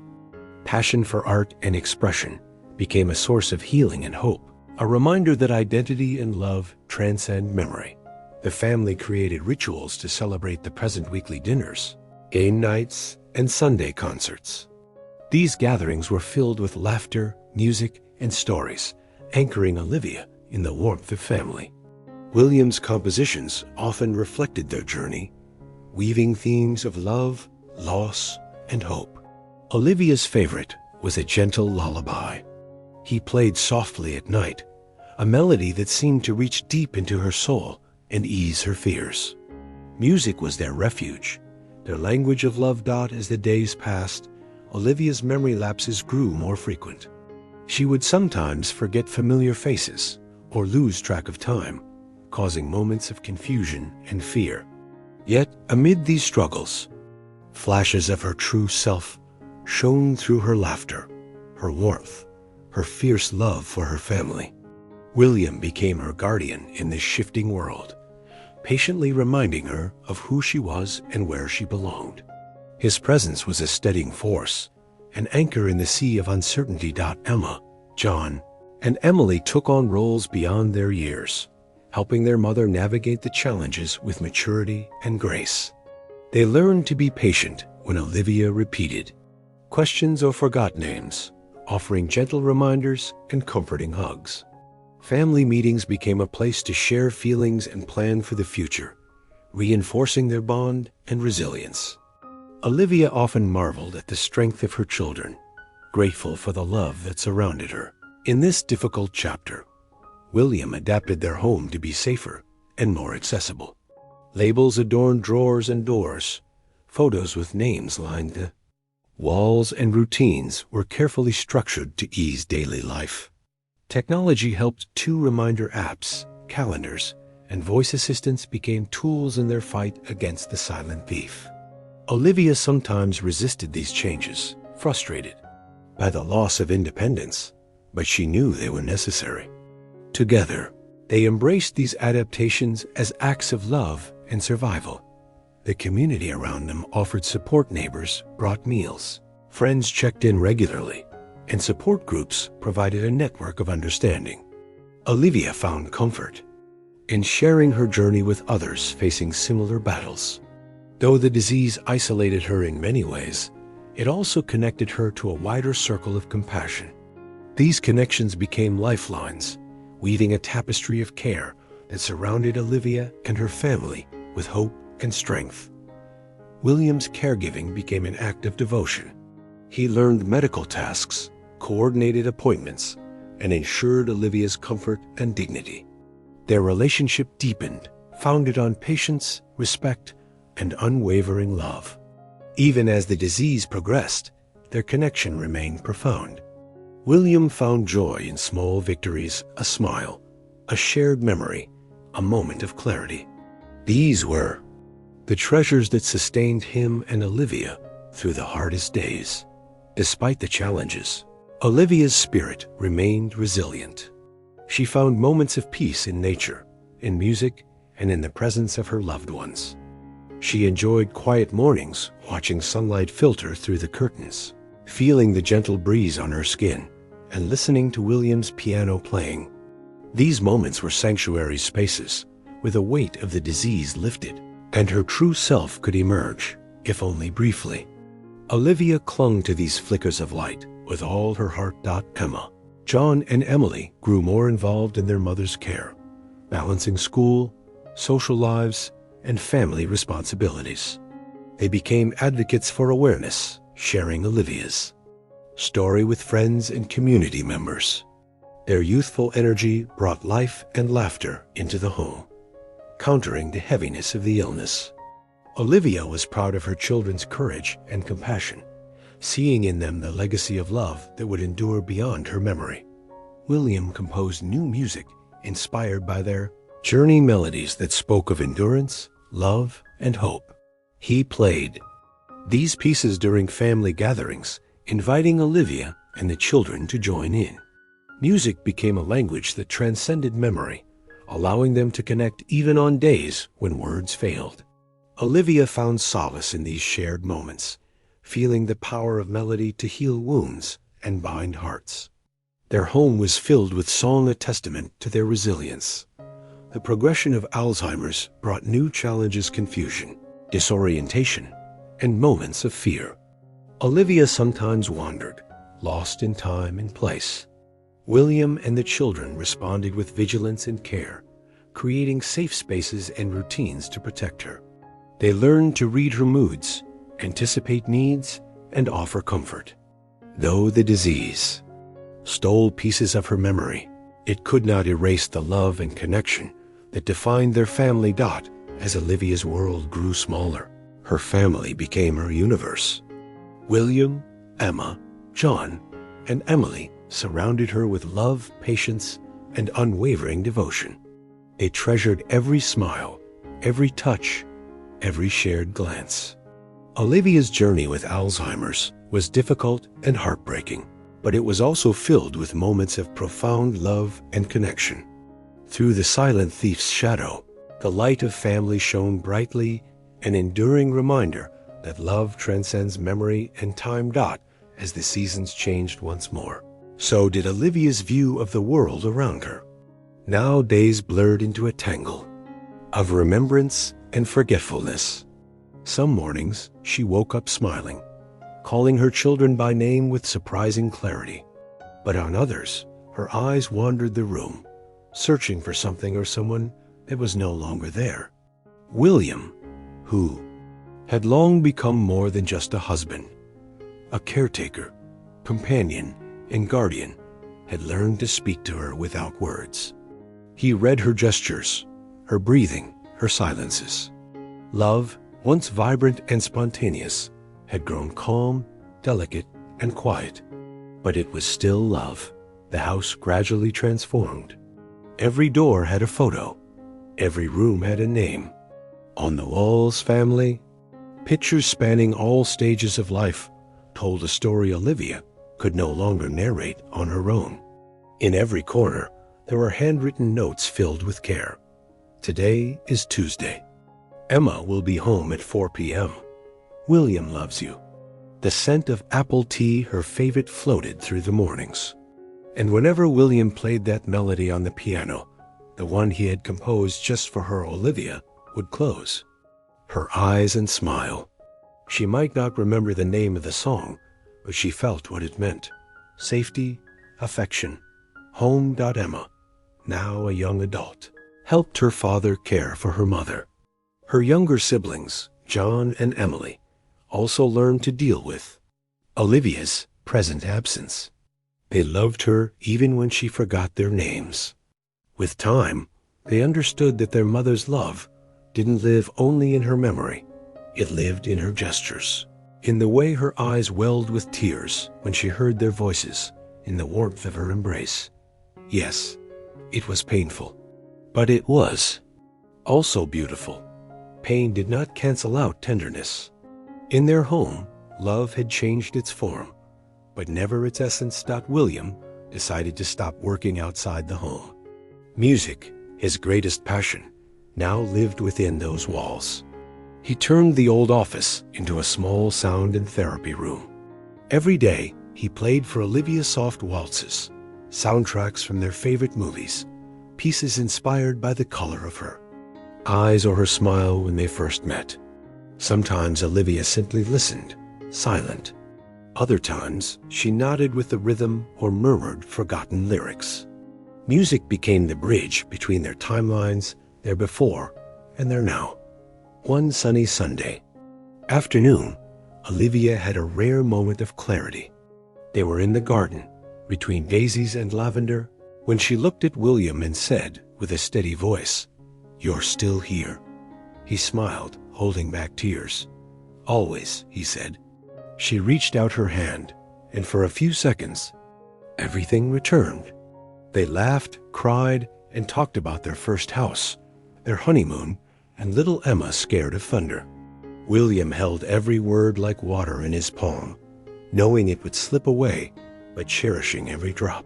passion for art and expression became a source of healing and hope, a reminder that identity and love transcend memory. The family created rituals to celebrate the present weekly dinners, game nights, and Sunday concerts. These gatherings were filled with laughter, music, and stories, anchoring Olivia in the warmth of family. William's compositions often reflected their journey, weaving themes of love, loss, and hope. Olivia's favorite was a gentle lullaby. He played softly at night, a melody that seemed to reach deep into her soul and ease her fears. Music was their refuge, their language of love. As the days passed, Olivia's memory lapses grew more frequent. She would sometimes forget familiar faces or lose track of time, causing moments of confusion and fear. Yet, amid these struggles, flashes of her true self shone through her laughter, her warmth, her fierce love for her family. William became her guardian in this shifting world, patiently reminding her of who she was and where she belonged. His presence was a steadying force, an anchor in the sea of uncertainty. Emma, John, and Emily took on roles beyond their years, helping their mother navigate the challenges with maturity and grace. They learned to be patient when Olivia repeated questions or forgot names, offering gentle reminders and comforting hugs. Family meetings became a place to share feelings and plan for the future, reinforcing their bond and resilience. Olivia often marveled at the strength of her children, grateful for the love that surrounded her. In this difficult chapter, William adapted their home to be safer and more accessible. Labels adorned drawers and doors, photos with names lined the walls, and routines were carefully structured to ease daily life. Technology helped. 2 reminder apps, calendars, and voice assistants became tools in their fight against the silent thief. Olivia sometimes resisted these changes, frustrated by the loss of independence, but she knew they were necessary. Together, they embraced these adaptations as acts of love and survival. The community around them offered support. Neighbors brought meals, friends checked in regularly, and support groups provided a network of understanding. Olivia found comfort in sharing her journey with others facing similar battles. Though the disease isolated her in many ways, it also connected her to a wider circle of compassion. These connections became lifelines, weaving a tapestry of care that surrounded Olivia and her family with hope and strength. William's caregiving became an act of devotion. He learned medical tasks, coordinated appointments, and ensured Olivia's comfort and dignity. Their relationship deepened, founded on patience, respect, and unwavering love. Even as the disease progressed, their connection remained profound. William found joy in small victories, a smile, a shared memory, a moment of clarity. These were the treasures that sustained him and Olivia through the hardest days. Despite the challenges, Olivia's spirit remained resilient. She found moments of peace in nature, in music, and in the presence of her loved ones. She enjoyed quiet mornings, watching sunlight filter through the curtains, feeling the gentle breeze on her skin, and listening to William's piano playing. These moments were sanctuary spaces, where the weight of the disease lifted, and her true self could emerge, if only briefly. Olivia clung to these flickers of light with all her heart. Emma, John, and Emily grew more involved in their mother's care, balancing school, social lives, and family responsibilities. They became advocates for awareness, sharing Olivia's story with friends and community members. Their youthful energy brought life and laughter into the home, countering the heaviness of the illness. Olivia was proud of her children's courage and compassion, seeing in them the legacy of love that would endure beyond her memory. William composed new music inspired by their journey, melodies that spoke of endurance, love, and hope. He played these pieces during family gatherings, inviting Olivia and the children to join in. Music became a language that transcended memory, allowing them to connect even on days when words failed. Olivia found solace in these shared moments, feeling the power of melody to heal wounds and bind hearts. Their home was filled with song, a testament to their resilience. The progression of Alzheimer's brought new challenges: confusion, disorientation, and moments of fear. Olivia sometimes wandered, lost in time and place. William and the children responded with vigilance and care, creating safe spaces and routines to protect her. They learned to read her moods, anticipate needs, and offer comfort. Though the disease stole pieces of her memory, it could not erase the love and connection that defined their family. As Olivia's world grew smaller, her family became her universe. William, Emma, John, and Emily surrounded her with love, patience, and unwavering devotion. They treasured every smile, every touch, every shared glance. Olivia's journey with Alzheimer's was difficult and heartbreaking, but it was also filled with moments of profound love and connection. Through the silent thief's shadow, the light of family shone brightly, an enduring reminder that love transcends memory and time. As the seasons changed once more, so did Olivia's view of the world around her. Now days blurred into a tangle of remembrance and forgetfulness. Some mornings she woke up smiling, calling her children by name with surprising clarity. But on others, her eyes wandered the room, searching for something or someone that was no longer there. William, who had long become more than just a husband, a caretaker, companion, and guardian, had learned to speak to her without words. He read her gestures, her breathing, her silences. Love, once vibrant and spontaneous, had grown calm, delicate, and quiet. But it was still love. The house gradually transformed. Every door had a photo. Every room had a name. On the walls, family. Pictures spanning all stages of life told a story Olivia could no longer narrate on her own. In every corner, there were handwritten notes filled with care. Today is Tuesday. Emma will be home at 4 p.m. William loves you. The scent of apple tea, her favorite, floated through the mornings. And whenever William played that melody on the piano, the one he had composed just for her, Olivia would close her eyes and smile. She might not remember the name of the song, but she felt what it meant. Safety, affection, home. Emma, now a young adult, helped her father care for her mother. Her younger siblings, John and Emily, also learned to deal with Olivia's present absence. They loved her even when she forgot their names. With time, they understood that their mother's love didn't live only in her memory. It lived in her gestures, in the way her eyes welled with tears when she heard their voices, in the warmth of her embrace. Yes, it was painful, but it was also beautiful. Pain did not cancel out tenderness. In their home, love had changed its form, but never its essence. William decided to stop working outside the home. Music, his greatest passion, now lived within those walls. He turned the old office into a small sound and therapy room. Every day, he played for Olivia soft waltzes, soundtracks from their favorite movies, pieces inspired by the color of her eyes or her smile when they first met. Sometimes Olivia simply listened, silent. Other times, she nodded with the rhythm or murmured forgotten lyrics. Music became the bridge between their timelines, their before and their now. One sunny Sunday afternoon, Olivia had a rare moment of clarity. They were in the garden, between daisies and lavender, when she looked at William and said with a steady voice, "You're still here." He smiled, holding back tears. "Always," he said. She reached out her hand, and for a few seconds, everything returned. They laughed, cried, and talked about their first house, their honeymoon, and little Emma scared of thunder. William held every word like water in his palm, knowing it would slip away, but cherishing every drop.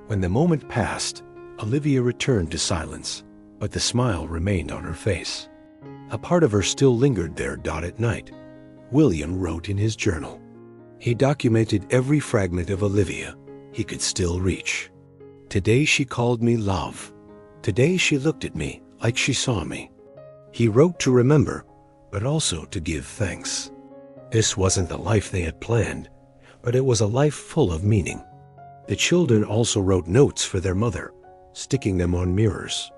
When the moment passed, Olivia returned to silence, but the smile remained on her face. A part of her still lingered there at night. William wrote in his journal. He documented every fragment of Olivia he could still reach. Today she called me love. Today she looked at me like she saw me. He wrote to remember, but also to give thanks. This wasn't the life they had planned, but it was a life full of meaning. The children also wrote notes for their mother, sticking them on mirrors.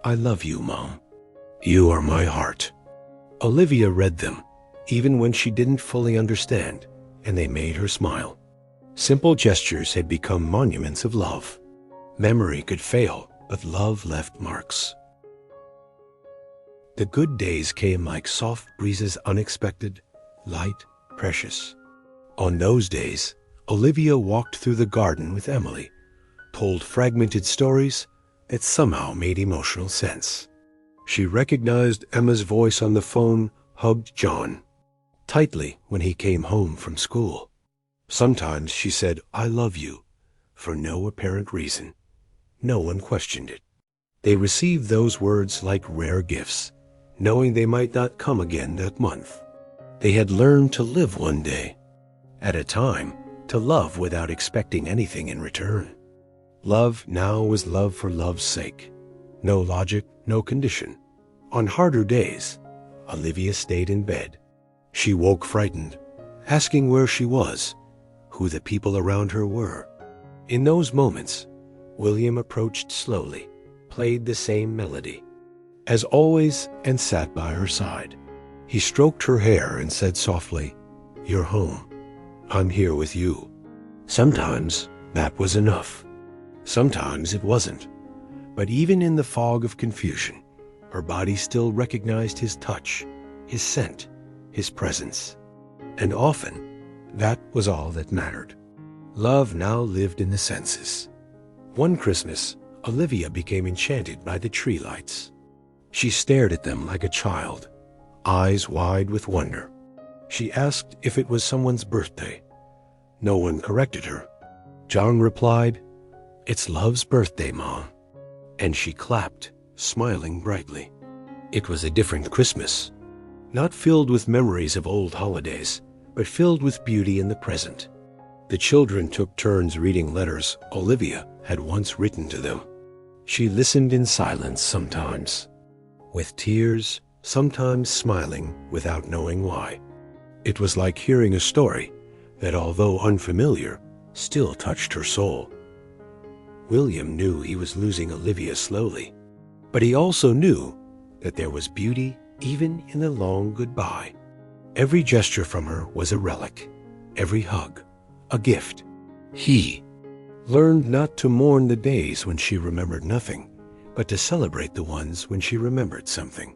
"I love you, Mom. You are my heart." Olivia read them, even when she didn't fully understand, and they made her smile. Simple gestures had become monuments of love. Memory could fail, but love left marks. The good days came like soft breezes, unexpected, light, precious. On those days, Olivia walked through the garden with Emily, told fragmented stories that somehow made emotional sense. She recognized Emma's voice on the phone, hugged John tightly when he came home from school. Sometimes she said, "I love you," for no apparent reason. No one questioned it. They received those words like rare gifts, knowing they might not come again that month. They had learned to live one day at a time, to love without expecting anything in return. Love now was love for love's sake. No logic, no condition. On harder days, Olivia stayed in bed. She woke frightened, asking where she was, who the people around her were. In those moments, William approached slowly, played the same melody, as always, and sat by her side. He stroked her hair and said softly, "You're home. I'm here with you." Sometimes that was enough. Sometimes it wasn't. But even in the fog of confusion, her body still recognized his touch, his scent, his presence. And often, that was all that mattered. Love now lived in the senses. One Christmas, Olivia became enchanted by the tree lights. She stared at them like a child, eyes wide with wonder. She asked if it was someone's birthday. No one corrected her. John replied, "It's Love's birthday, Mom." And she clapped, smiling brightly. It was a different Christmas, not filled with memories of old holidays, but filled with beauty in the present. The children took turns reading letters Olivia had once written to them. She listened in silence sometimes, with tears, sometimes smiling without knowing why. It was like hearing a story that, although unfamiliar, still touched her soul. William knew he was losing Olivia slowly, but he also knew that there was beauty even in the long goodbye. Every gesture from her was a relic, every hug a gift. He learned not to mourn the days when she remembered nothing, but to celebrate the ones when she remembered something.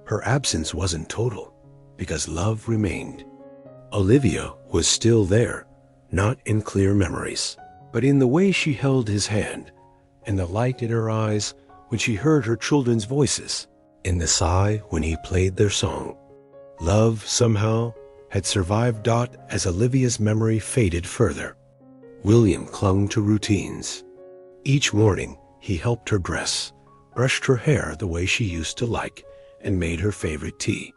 Her absence wasn't total, because love remained. Olivia was still there, not in clear memories, but in the way she held his hand, in the light in her eyes when she heard her children's voices, in the sigh when he played their song. Love, somehow, had survived Dot as Olivia's memory faded further. William clung to routines. Each morning, he helped her dress, brushed her hair the way she used to like, and made her favorite tea.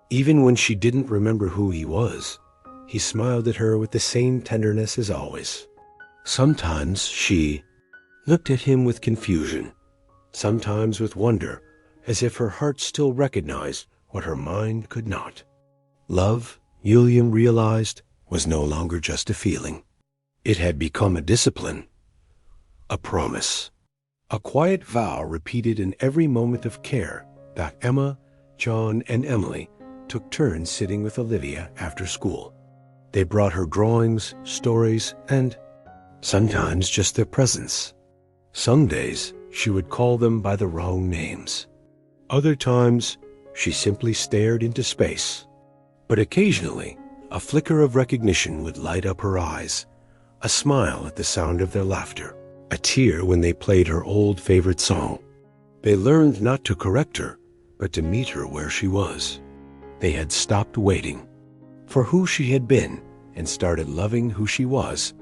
Even when she didn't remember who he was, he smiled at her with the same tenderness as always. Sometimes she looked at him with confusion, sometimes with wonder, as if her heart still recognized what her mind could not. Love, William realized, was no longer just a feeling. It had become a discipline, a promise, a quiet vow repeated in every moment of care that Emma, John, and Emily took turns sitting with Olivia after school. They brought her drawings, stories, and sometimes just their presence. Some days she would call them by the wrong names. Other times she simply stared into space. But occasionally, a flicker of recognition would light up her eyes, a smile at the sound of their laughter, a tear when they played her old favorite song. They learned not to correct her, but to meet her where she was. They had stopped waiting for who she had been and started loving who she was.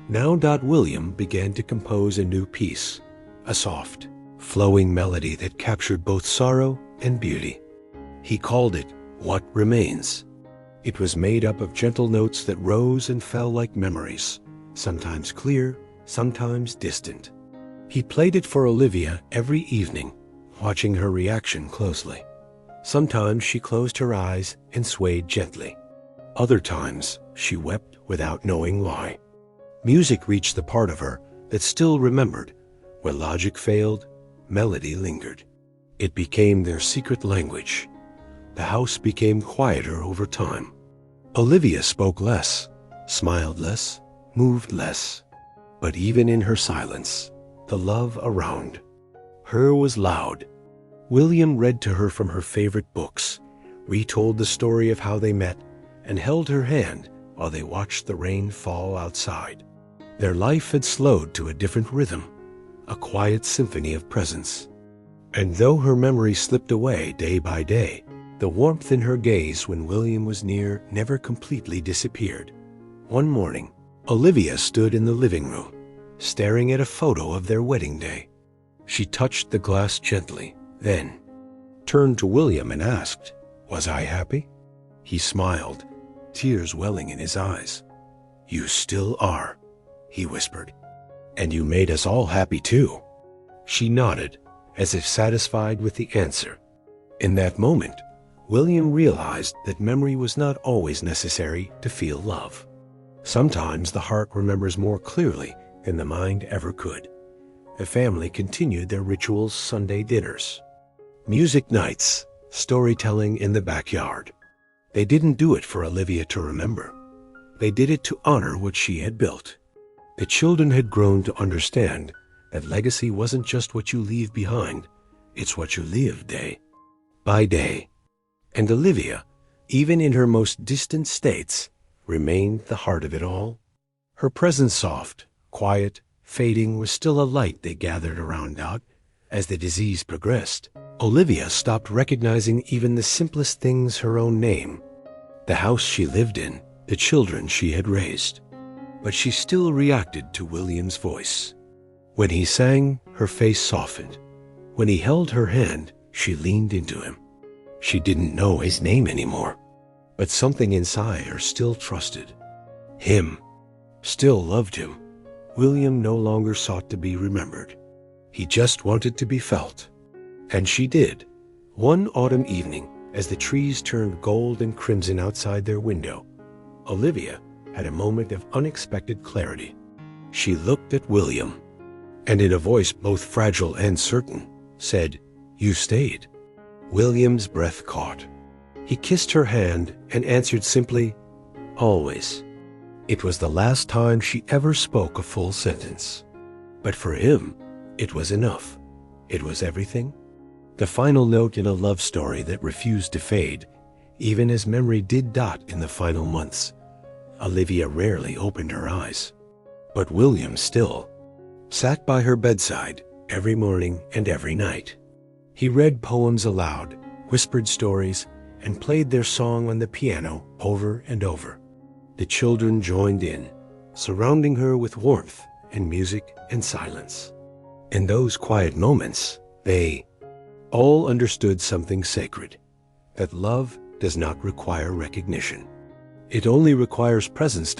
Now William began to compose a new piece, a soft, flowing melody that captured both sorrow and beauty. He called it What Remains. It was made up of gentle notes that rose and fell like memories, sometimes clear, sometimes distant. He played it for Olivia every evening, watching her reaction closely. Sometimes she closed her eyes and swayed gently. Other times she wept without knowing why. Music reached the part of her that still remembered. Where logic failed, melody lingered. It became their secret language. The house became quieter over time. Olivia spoke less, smiled less, moved less. But even in her silence, the love around her was loud. William read to her from her favorite books, retold the story of how they met, and held her hand while they watched the rain fall outside. Their life had slowed to a different rhythm, a quiet symphony of presence. And though her memory slipped away day by day, the warmth in her gaze when William was near never completely disappeared. One morning, Olivia stood in the living room, staring at a photo of their wedding day. She touched the glass gently, then turned to William and asked, "Was I happy?" He smiled, tears welling in his eyes. "You still are," he whispered. "And you made us all happy too." She nodded, as if satisfied with the answer. In that moment, William realized that memory was not always necessary to feel love. Sometimes the heart remembers more clearly than the mind ever could. The family continued their rituals, Sunday dinners, music nights, storytelling in the backyard. They didn't do it for Olivia to remember. They did it to honor what she had built. The children had grown to understand that legacy wasn't just what you leave behind, it's what you live day by day. And Olivia, even in her most distant states, remained the heart of it all. Her presence soft, quiet, fading, was still a light they gathered around Dot. As the disease progressed, Olivia stopped recognizing even the simplest things, her own name, the house she lived in, the children she had raised. But she still reacted to William's voice. When he sang, her face softened. When he held her hand, she leaned into him. She didn't know his name anymore, but something inside her still trusted him, still loved him. William no longer sought to be remembered. He just wanted to be felt. And she did. One autumn evening, as the trees turned gold and crimson outside their window, Olivia had a moment of unexpected clarity. She looked at William, and in a voice both fragile and certain, said, "You stayed." William's breath caught. He kissed her hand and answered simply, "Always." It was the last time she ever spoke a full sentence. But for him, it was enough. It was everything. The final note in a love story that refused to fade, even as memory did Dot in the final months. Olivia rarely opened her eyes, but William still sat by her bedside every morning and every night. He read poems aloud, whispered stories, and played their song on the piano over and over. The children joined in, surrounding her with warmth and music and silence. In those quiet moments, they all understood something sacred, that love does not require recognition. It only requires presence.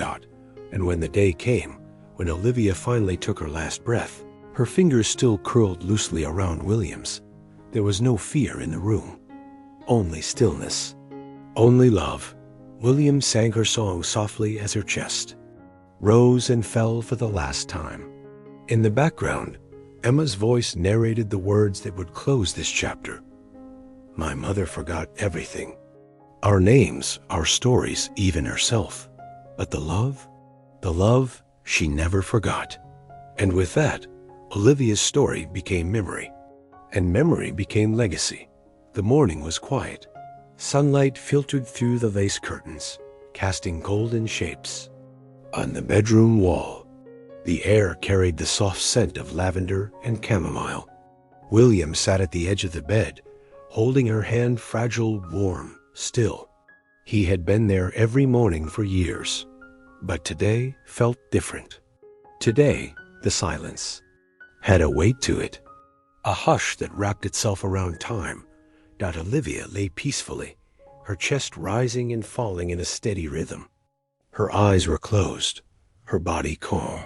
And when the day came, when Olivia finally took her last breath, her fingers still curled loosely around William's. There was no fear in the room, only stillness, only love. William sang her song softly as her chest rose and fell for the last time. In the background, Emma's voice narrated the words that would close this chapter. My mother forgot everything. Our names, our stories, even herself. But the love she never forgot. And with that, Olivia's story became memory. And memory became legacy. The morning was quiet. Sunlight filtered through the lace curtains, casting golden shapes. On the bedroom wall, the air carried the soft scent of lavender and chamomile. William sat at the edge of the bed, holding her hand fragile, warm, still. He had been there every morning for years, but today felt different. Today, the silence had a weight to it, a hush that wrapped itself around time. Olivia lay peacefully, her chest rising and falling in a steady rhythm. Her eyes were closed, her body calm.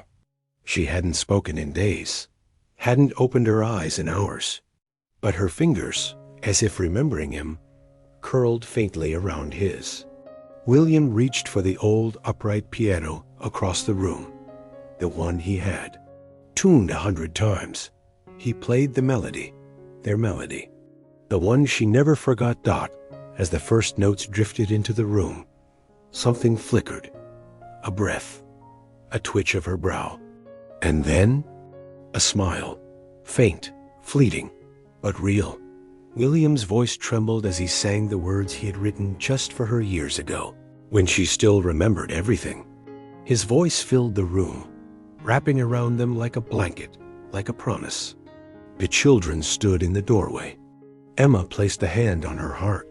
She hadn't spoken in days, hadn't opened her eyes in hours, but her fingers, as if remembering him, curled faintly around his. William reached for the old upright piano across the room, the one he had, tuned 100 times. He played the melody, their melody, the one she never forgot. As the first notes drifted into the room, something flickered, a breath, a twitch of her brow, and then a smile, faint, fleeting, but real. William's voice trembled as he sang the words he had written just for her years ago, when she still remembered everything. His voice filled the room, wrapping around them like a blanket, like a promise. The children stood in the doorway. Emma placed a hand on her heart.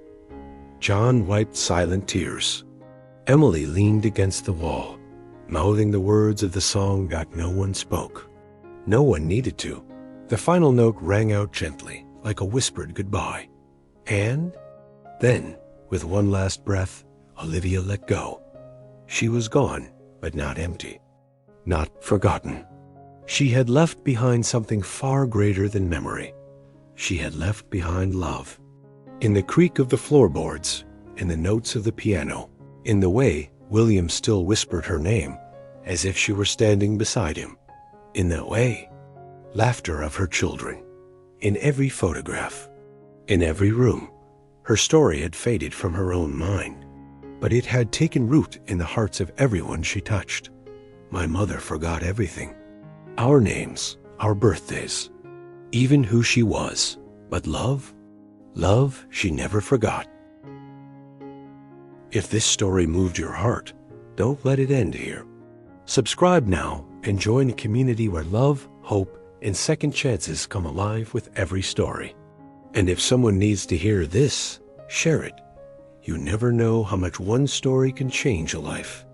John wiped silent tears. Emily leaned against the wall, mouthing the words of the song that no one spoke. No one needed to. The final note rang out gently, like a whispered goodbye. And then, with one last breath, Olivia let go. She was gone, but not empty, not forgotten. She had left behind something far greater than memory. She had left behind love. In the creak of the floorboards, in the notes of the piano, in the way William still whispered her name, as if she were standing beside him, in the way, laughter of her children, in every photograph, in every room. Her story had faded from her own mind, but it had taken root in the hearts of everyone she touched. My mother forgot everything. Our names, our birthdays, even who she was. But love she never forgot. If this story moved your heart, don't let it end here. Subscribe now and join a community where love, hope, and second chances come alive with every story. And if someone needs to hear this, share it. You never know how much one story can change a life.